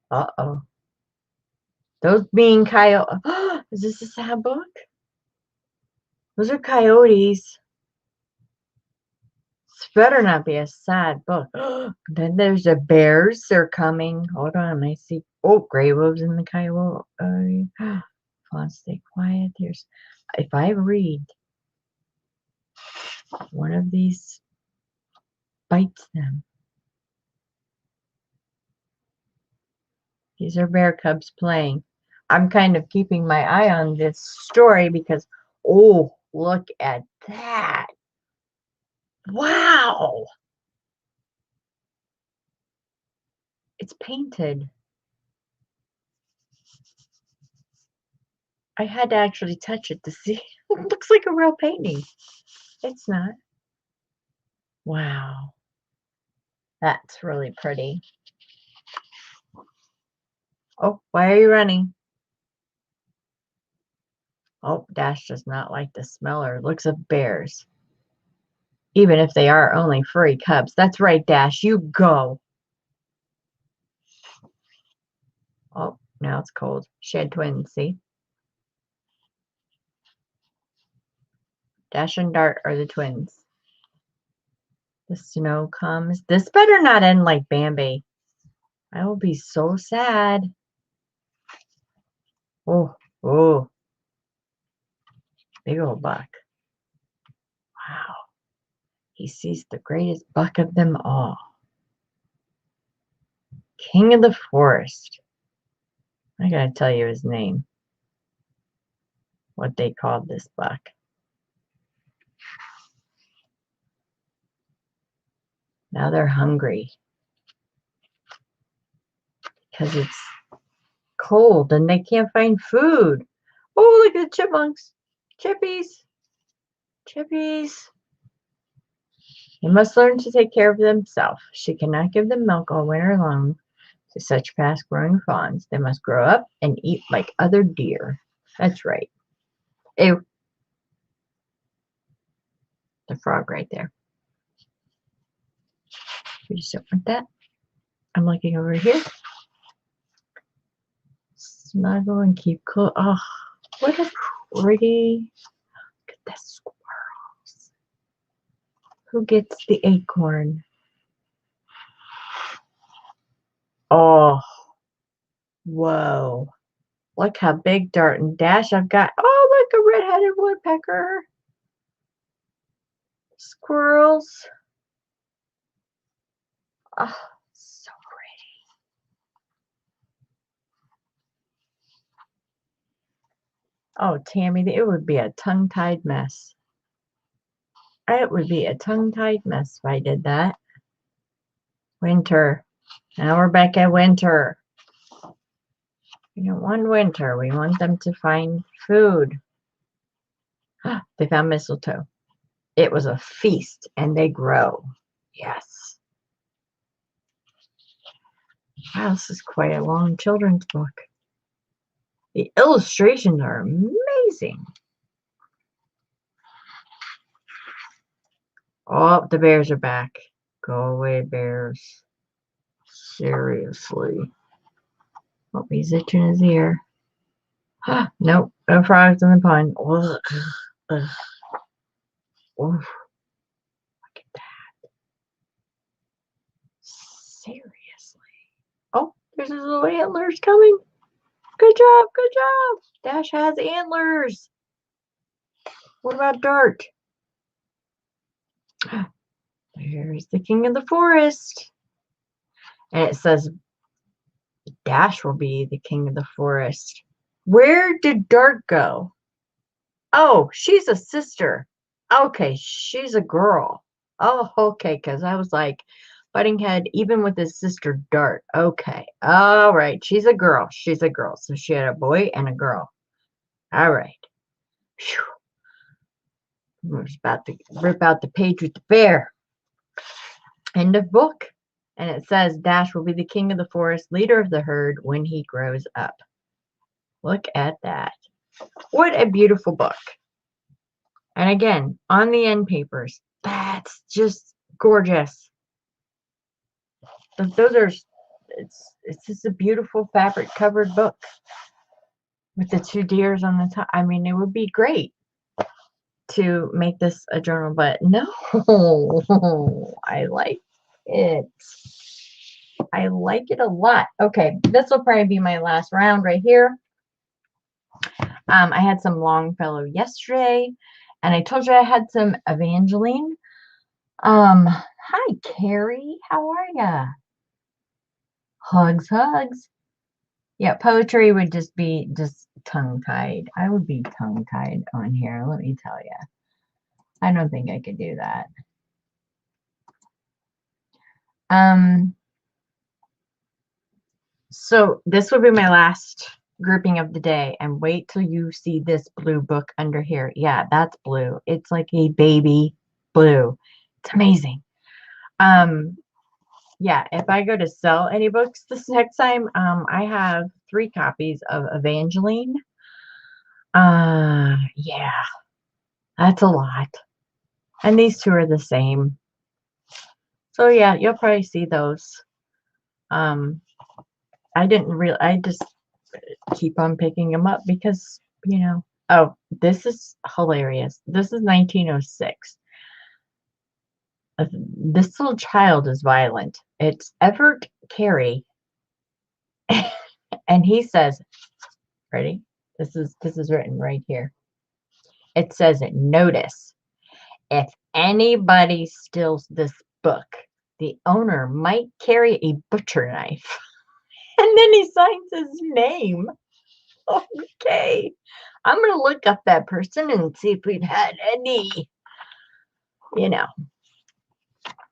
Uh-oh. Those being coyotes. Is this a sad book? Those are coyotes. This better not be a sad book. Then there's the bears. They're coming. Hold on. I see. Oh, gray wolves in the coyote. Stay quiet. If I read one of these bites them. These are bear cubs playing. I'm kind of keeping my eye on this story because, oh, look at that. Wow. It's painted. I had to actually touch it to see. It looks like a real painting. It's not. Wow. That's really pretty. Oh, why are you running? Oh, Dash does not like the smell or looks of bears. Even if they are only furry cubs. That's right, Dash. You go. Oh, now it's cold. She had twins, see? Dash and Dart are the twins. The snow comes. This better not end like Bambi. I will be so sad. Oh, oh. Big old buck. Wow. He sees the greatest buck of them all. King of the forest. I gotta tell you his name. What they called this buck. Now they're hungry. Because it's cold and they can't find food. Oh, look at the chipmunks. Chippies. Chippies. They must learn to take care of themselves. She cannot give them milk all winter long to such fast-growing fawns. They must grow up and eat like other deer. That's right. Ew. The frog right there. We just don't want that. I'm looking over here. Snuggle and keep close. Oh, what a pretty. Look at the squirrels. Who gets the acorn? Oh, whoa. Look how big Dart and Dash I've got. Oh, look, a red-headed woodpecker. Squirrels. Oh, so pretty. Oh, Tammy, it would be a tongue-tied mess. It would be a tongue-tied mess if I did that. Winter. Now we're back at winter. We don't want winter. We want them to find food. They found mistletoe. It was a feast, and they grow. Yes. Wow, this is quite a long children's book. The illustrations are amazing. Oh, the bears are back. Go away, bears. Seriously. Oh, he's itching his ear. Nope, no frogs in the pond. Ugh. Ugh. Oof. Look at that. Seriously. Oh, there's his little antlers coming. Good job, good job. Dash has antlers. What about Dart? There's the king of the forest. And it says Dash will be the king of the forest. Where did Dart go? Oh, she's a sister. Okay, she's a girl. Oh, okay, because I was like, Buddinghead, even with his sister Dart. Okay, all right, she's a girl. She's a girl. So she had a boy and a girl. All right. Whew. I was about to rip out the page with the bear. End of book. And it says Dash will be the king of the forest, leader of the herd when he grows up. Look at that. What a beautiful book. And again, on the end papers, that's just gorgeous. Those are, it's just a beautiful fabric covered book with the two deers on the top. I mean, it would be great to make this a journal, but no, I like it. I like it a lot. Okay, this will probably be my last round right here. I had some Longfellow yesterday, and I told you I had some Evangeline. Hi, Carrie. How are ya? Hugs, hugs. Yeah, poetry would just be tongue-tied. I would be tongue-tied on here, let me tell you. I don't think I could do that. So this will be my last grouping of the day, and wait till you see this blue book under here. Yeah, that's blue. It's like a baby blue. It's amazing. Yeah, if I go to sell any books this next time, I have 3 copies of Evangeline. Yeah, that's a lot. And these 2 are the same. So yeah, you'll probably see those. I just keep on picking them up because, you know. Oh, this is hilarious. This is 1906. This little child is violent. It's Everett Carey. And he says, ready? This is written right here. It says, notice, if anybody steals this book, the owner might carry a butcher knife. And then he signs his name. Okay. I'm going to look up that person and see if we've had any, you know,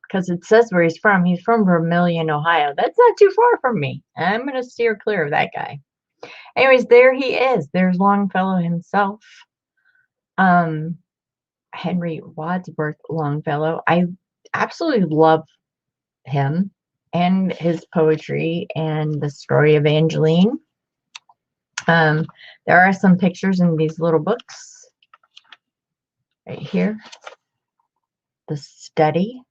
because it says where he's from. He's from Vermilion, Ohio. That's not too far from me. I'm going to steer clear of that guy. Anyways, there he is. There's Longfellow himself. Henry Wadsworth Longfellow. I absolutely love him and his poetry and the story of Evangeline. There are some pictures in these little books right here. The study.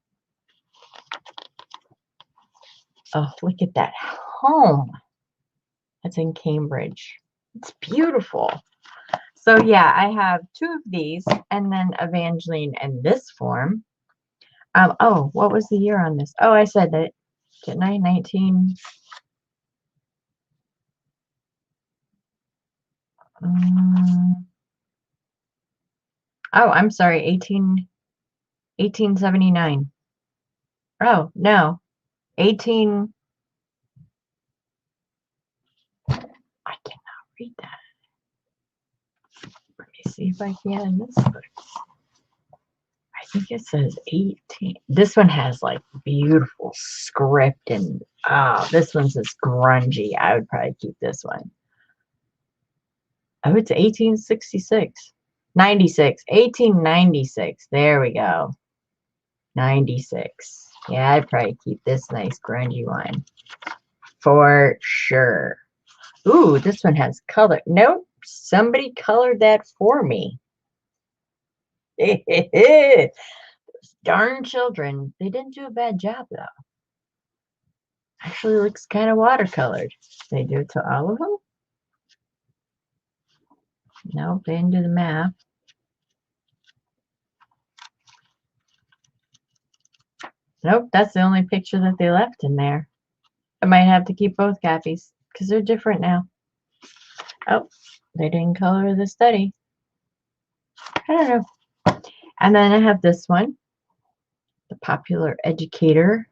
Oh, look at that home. That's in Cambridge. It's beautiful. So yeah, I have 2 of these, and then Evangeline in this form. Oh, what was the year on this? Oh, I said that, didn't I? 19. Oh, I'm sorry, 1879. Oh, no. 18. I cannot read that. Let me see if I can in this book. I think it says 18. This one has like beautiful script, and this one says grungy. I would probably keep this one. Oh, it's 1866. 1896. There we go. 96. Yeah, I'd probably keep this nice grungy one. For sure. Ooh, this one has color. Nope. Somebody colored that for me. Darn children. They didn't do a bad job, though. Actually looks kind of watercolored. They do it to all of them? No, they didn't do the math. Nope, that's the only picture that they left in there. I might have to keep both copies because they're different now. Oh, they didn't color the study. I don't know. And then I have this one, The Popular Educator.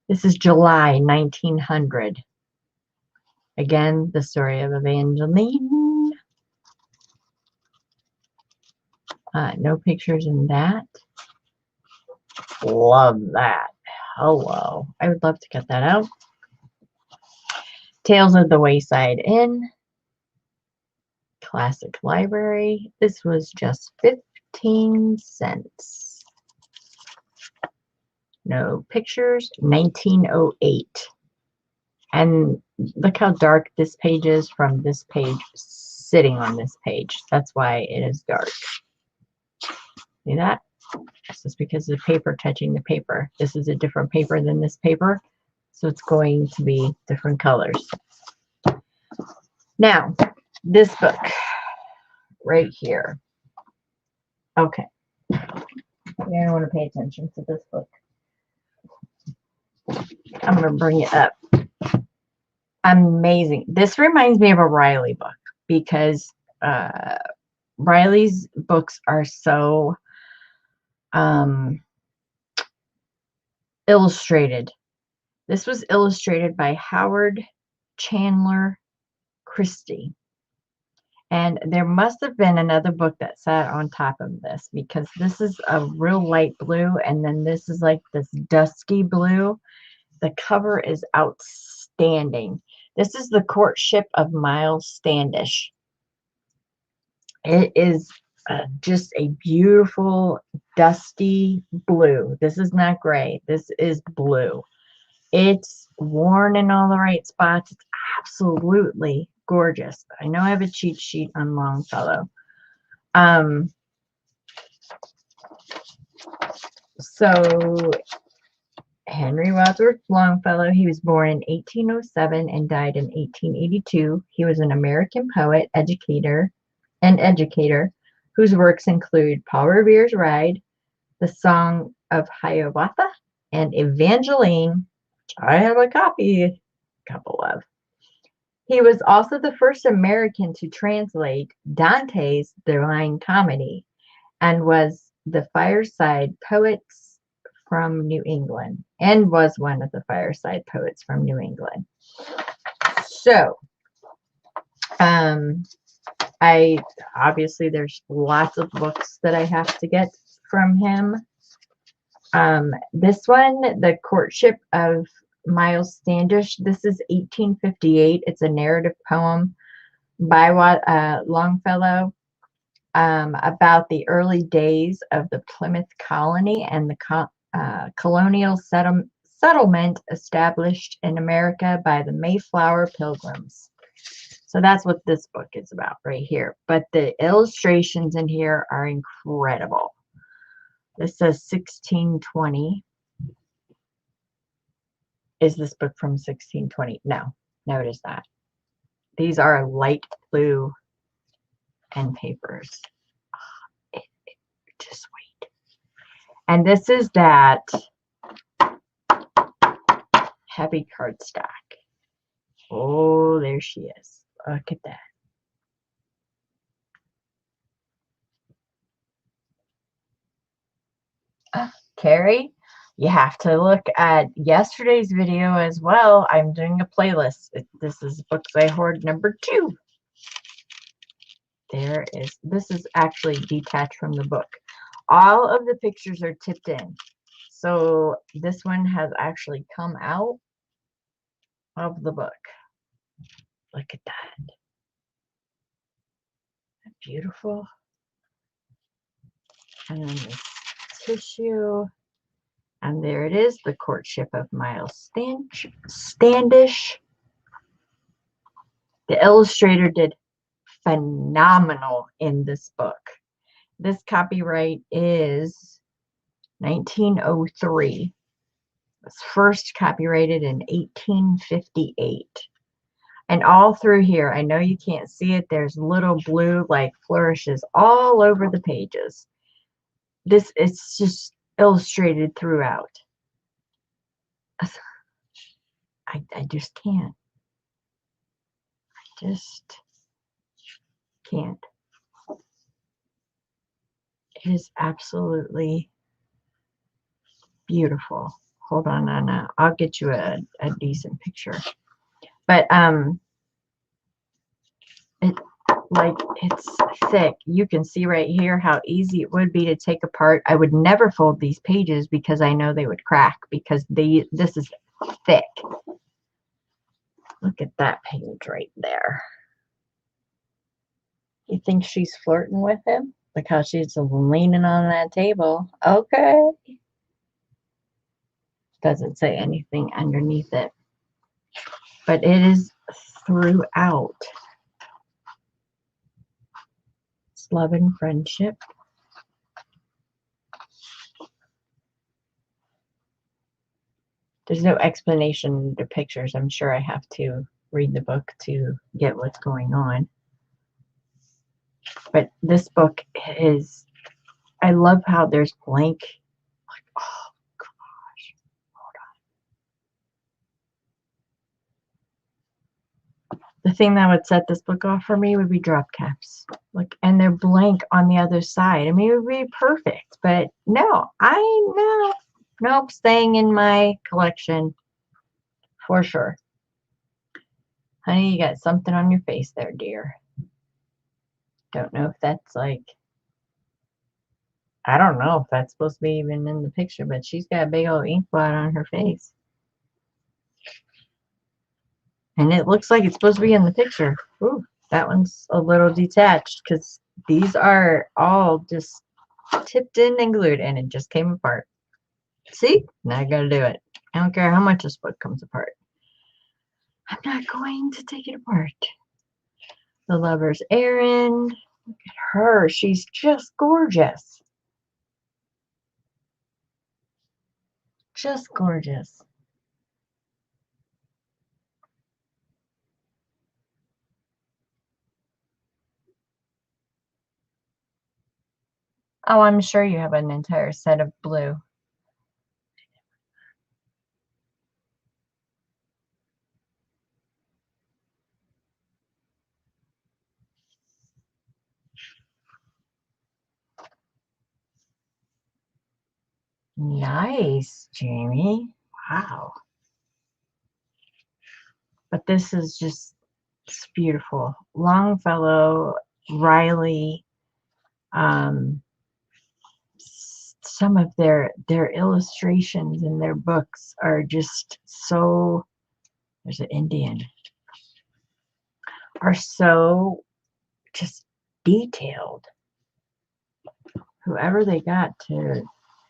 This is July 1900. Again, the story of Evangeline. No pictures in that. Love that. Hello. I would love to cut that out. Tales of the Wayside Inn. Classic Library. This was just 15 cents. No pictures. 1908. And look how dark this page is from this page sitting on this page. That's why it is dark. See that? This is because of the paper touching the paper. This is a different paper than this paper, so it's going to be different colors. Now, this book right here. Okay. You're going to want to pay attention to this book. I'm going to bring it up. Amazing. This reminds me of a Riley book because Riley's books are so illustrated. This was illustrated by Howard Chandler Christie. And there must have been another book that sat on top of this because this is a real light blue and then this is like this dusky blue. The cover is outstanding. This is The Courtship of Miles Standish. It is just a beautiful dusty blue. This is not gray. This is blue. It's worn in all the right spots. It's absolutely gorgeous. I know I have a cheat sheet on Longfellow. So Henry Wadsworth Longfellow, he was born in 1807 and died in 1882. He was an American poet, educator, whose works include Paul Revere's Ride, The Song of Hiawatha, and Evangeline, which I have a couple of. He was also the first American to translate Dante's Divine Comedy and was the fireside poets from New England and was one of the fireside poets from New England. So, obviously there's lots of books that I have to get from him. This one, The Courtship of Miles Standish, this is 1858. It's a narrative poem by Longfellow about the early days of the Plymouth colony and the colonial settlement established in America by the Mayflower Pilgrims. So that's what this book is about right here. But the illustrations in here are incredible. This says 1620. Is this book from 1620? No, it is not. These are light blue and papers. Just wait. And this is that heavy cardstock. Oh, there she is. Look at that. Carrie, you have to look at yesterday's video as well. I'm doing a playlist. This is Books I Hoard number 2. There is, this is actually detached from the book. All of the pictures are tipped in. So this one has actually come out of the book. Look at that. beautiful. And then this tissue. And there it is, the Courtship of Miles Standish. The illustrator did phenomenal in this book. This copyright is 1903. It was first copyrighted in 1858. And all through here, I know you can't see it, there's little blue like flourishes all over the pages. It's just illustrated throughout. I just can't. I just can't. It is absolutely beautiful. Hold on, Anna. I'll get you a decent picture. But it's thick. You can see right here how easy it would be to take apart. I would never fold these pages because I know they would crack because this is thick. Look at that page right there. You think she's flirting with him? Look how she's leaning on that table. Okay. Doesn't say anything underneath it. But it is throughout. It's love and friendship. There's no explanation in the pictures. I'm sure I have to read the book to get what's going on. But this book is, I love how there's blank. Like, oh gosh, hold on. The thing that would set this book off for me would be drop caps. Like, and they're blank on the other side. I mean, it would be perfect, but no, nope, staying in my collection for sure. Honey, you got something on your face there, dear. Don't know if that's like, I don't know if that's supposed to be even in the picture, but she's got a big old ink blot on her face. And it looks like it's supposed to be in the picture. Ooh, that one's a little detached because these are all just tipped in and glued and it just came apart. See? Now I gotta do it. I don't care how much this book comes apart. I'm not going to take it apart. The Lover's Errand. Look at her. She's just gorgeous. Just gorgeous. Oh, I'm sure you have an entire set of blue. Nice, Jamie. Wow. But this is just, it's beautiful. Longfellow, Riley, some of their illustrations in their books are just so, there's an Indian, are so just detailed. Whoever they got to,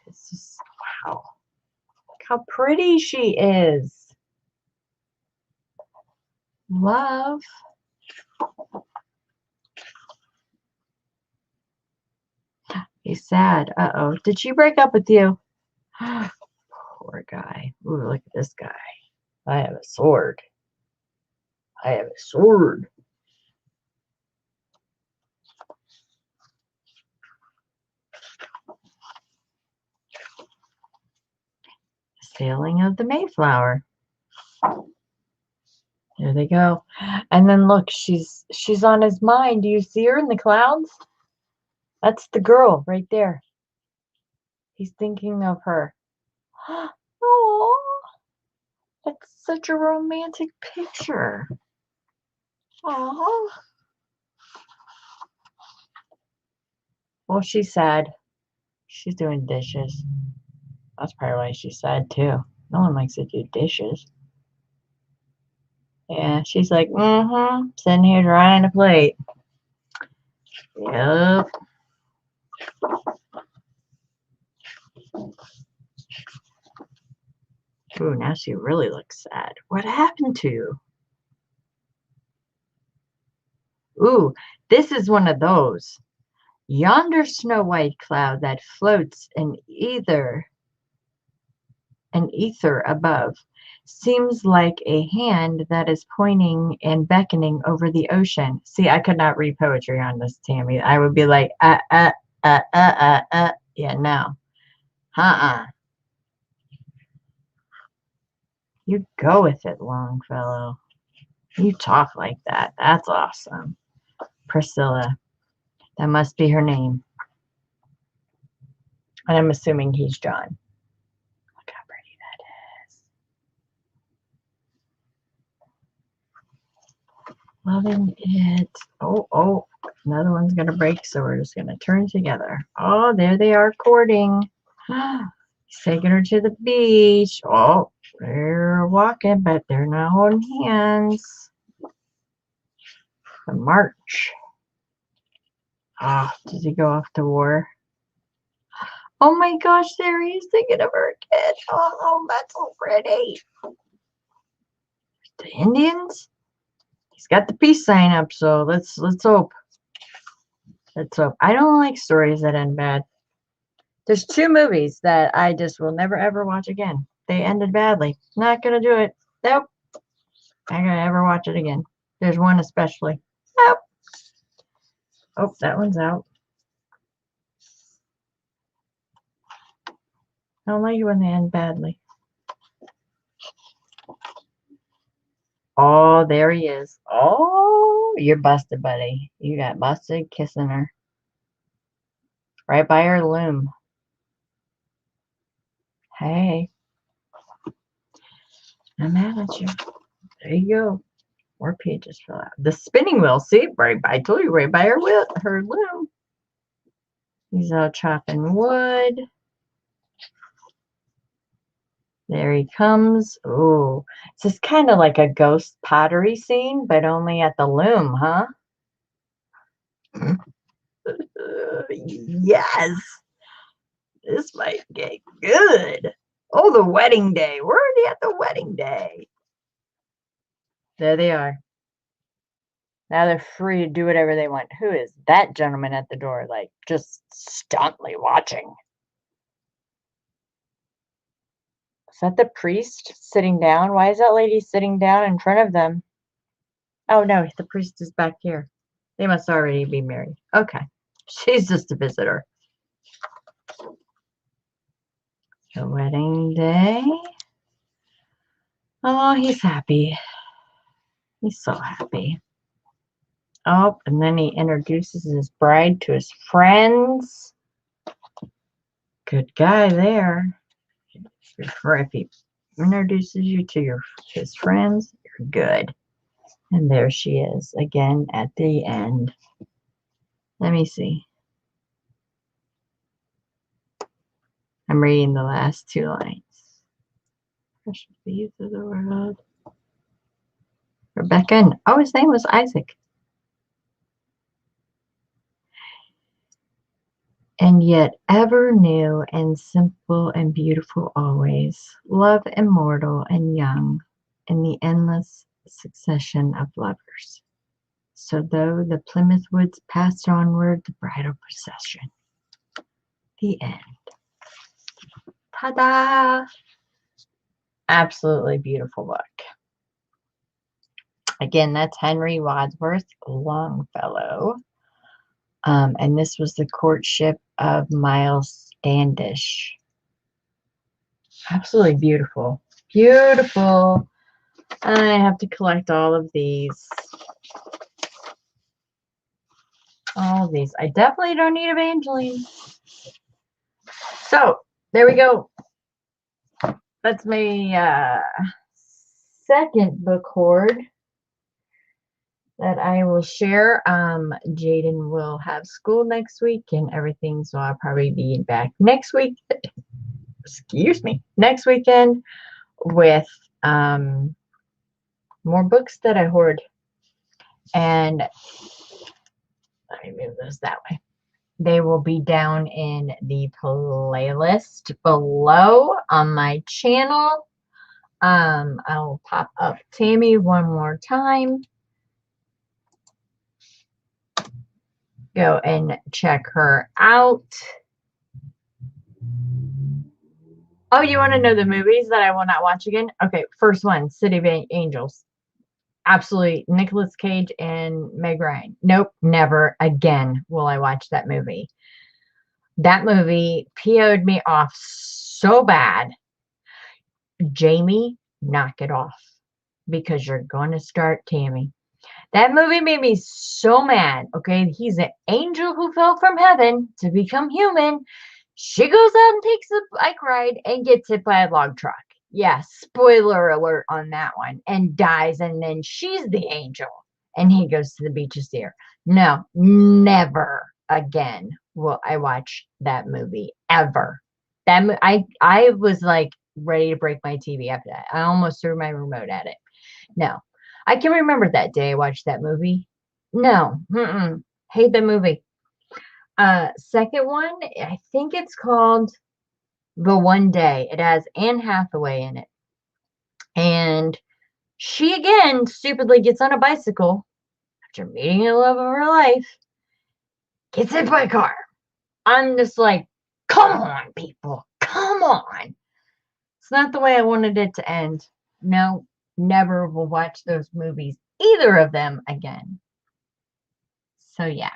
it's just, wow. Look how pretty she is. Love. He's sad. Uh-oh. Did she break up with you? Poor guy. Ooh, look at this guy. I have a sword. I have a sword. Sailing of the Mayflower. There they go. And then look, she's on his mind. Do you see her in the clouds? That's the girl right there. He's thinking of her. Oh, that's such a romantic picture. Oh. Well, she's sad. She's doing dishes. That's probably why she's sad too. No one likes to do dishes. Yeah, she's like, sitting here drying a plate. Yep. Ooh, now she really looks sad. What happened to you? Ooh, this is one of those. Yonder snow-white cloud that floats in ether above seems like a hand that is pointing and beckoning over the ocean. See, I could not read poetry on this, Tammy. I would be like, yeah, no. You go with it, Longfellow. You talk like that. That's awesome. Priscilla. That must be her name. And I'm assuming he's John. Look how pretty that is. Loving it. Oh, another one's going to break, so we're just going to turn together. Oh, there they are courting. He's taking her to the beach. Oh, they're walking, but they're not holding hands. The march. Ah, does he go off to war? Oh my gosh, there he is thinking of her kid. Oh, that's so pretty. The Indians? He's got the peace sign up, so let's hope. Let's hope. I don't like stories that end bad. There's 2 movies that I just will never ever watch again. They ended badly. Not gonna do it. Nope. Not gonna ever watch it again. There's one especially. Nope. Oh, that one's out. I don't like it when they end badly. Oh, there he is. Oh, you're busted, buddy. You got busted kissing her. Right by her loom. Hey. I'm mad at you. There you go. More pages fill out. The spinning wheel. See, right by, I told you, right by her loom. He's out chopping wood. There he comes. Oh, this is kind of like a ghost pottery scene, but only at the loom, huh? Yes. This might get good. Oh, the wedding day. We're already at the wedding day. There they are. Now they're free to do whatever they want. Who is that gentleman at the door? Like, just stuntly watching. Is that the priest sitting down? Why is that lady sitting down in front of them? Oh, no, the priest is back here. They must already be married. Okay. She's just a visitor. The wedding day. Oh, he's happy. He's so happy. Oh, and then he introduces his bride to his friends. Good guy there. If he introduces you to his friends, you're good. And there she is again at the end. Let me see. I'm reading the last 2 lines. Precious the youth of the world. Rebecca. Oh, his name was Isaac. And yet ever new and simple and beautiful always, love immortal and young in the endless succession of lovers. So though the Plymouth woods passed onward the bridal procession. The end. Ta-da! Absolutely beautiful book. Again, that's Henry Wadsworth Longfellow. And this was the courtship of Miles Standish. Absolutely beautiful. Beautiful. I have to collect all of these. All of these. I definitely don't need Evangeline. So, there we go. That's my second book hoard that I will share. Jaden will have school next week and everything, so I'll probably be back next week. Excuse me. Next weekend with more books that I hoard. And Let me move those that way. They will be down in the playlist below on my channel. I'll pop up Tammy one more time. Go and check her out. Oh, you want to know the movies that I will not watch again? Okay, first one, City of Angels. Absolutely, Nicolas Cage and Meg Ryan. Nope, never again will I watch that movie. That movie PO'd me off so bad. Jamie, knock it off because you're going to start Tammy. That movie made me so mad. Okay, he's an angel who fell from heaven to become human. She goes out and takes a bike ride and gets hit by a log truck. Yes, spoiler alert on that one. And dies, and then she's the angel. And he goes to the beach to see her. No, never again will I watch that movie ever. I was like ready to break my TV after that. I almost threw my remote at it. No, I can remember that day I watched that movie. No, hate the movie. Second one, I think it's called The One Day. It has Anne Hathaway in it. And she again stupidly gets on a bicycle after meeting the love of her life, gets hit by a car. I'm just like, come on, people. Come on. It's not the way I wanted it to end. No, never will watch those movies, either of them again. So yeah.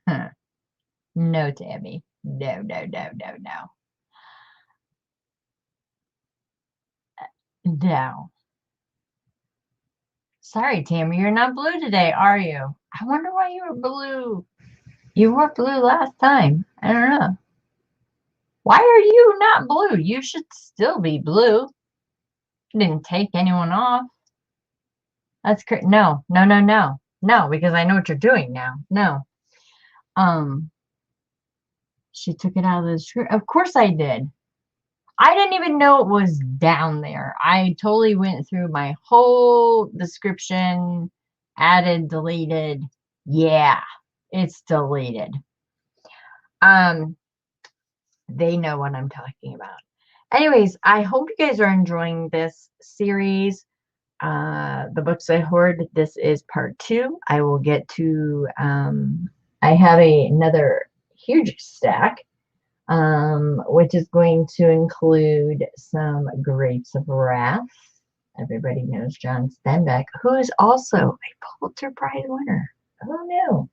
Huh. No, Tammy. No, no, no, no, no. No. Sorry, Tammy, you're not blue today, are you? I wonder why you were blue. You were blue last time. I don't know. Why are you not blue? You should still be blue. You didn't take anyone off. That's great. No, no, no, no. No, because I know what you're doing now. No. She took it out of the screw. Of course I did. I didn't even know it was down there. I totally went through my whole description, added, deleted. Yeah, it's deleted. They know what I'm talking about. Anyways, I hope you guys are enjoying this series. The books I hoard. This is part 2. I will get to, I have another huge stack, which is going to include some Grapes of Wrath. Everybody knows John Steinbeck, who is also a Pulitzer Prize winner. Oh no.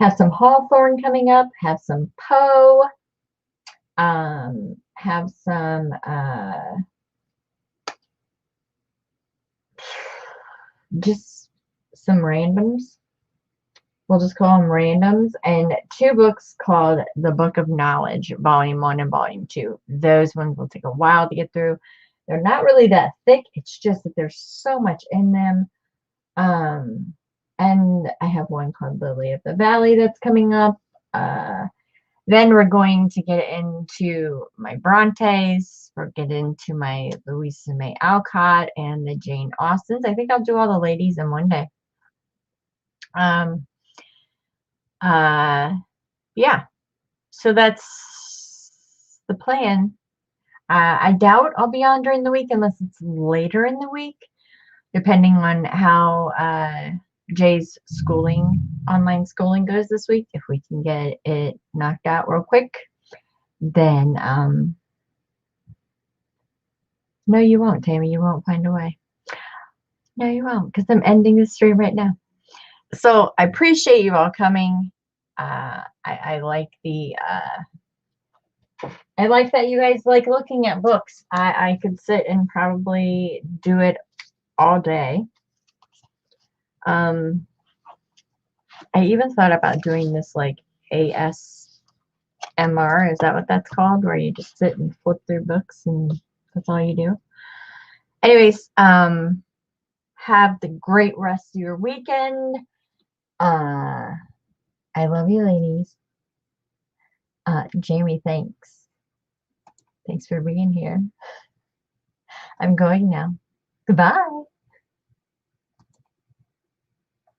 Have some Hawthorne coming up, have some Poe, have some just some randoms. We'll just call them randoms. And 2 books called The Book of Knowledge, Volume 1 and Volume 2. Those ones will take a while to get through. They're not really that thick. It's just that there's so much in them. And I have one called Lily of the Valley that's coming up. Then we're going to get into my Brontes. We'll get into my Louisa May Alcott and the Jane Austens. I think I'll do all the ladies in one day. Yeah. So that's the plan. I doubt I'll be on during the week unless it's later in the week, depending on how Jay's online schooling goes this week. If we can get it knocked out real quick, then no, you won't, Tammy. You won't find a way. No, you won't, because I'm ending the stream right now. So I appreciate you all coming. I like I like that you guys like looking at books. I could sit and probably do it all day. I even thought about doing this like ASMR. Is that what that's called? Where you just sit and flip through books and that's all you do. Anyways, have the great rest of your weekend. I love you, ladies. Jamie, thanks. Thanks for being here. I'm going now. Goodbye.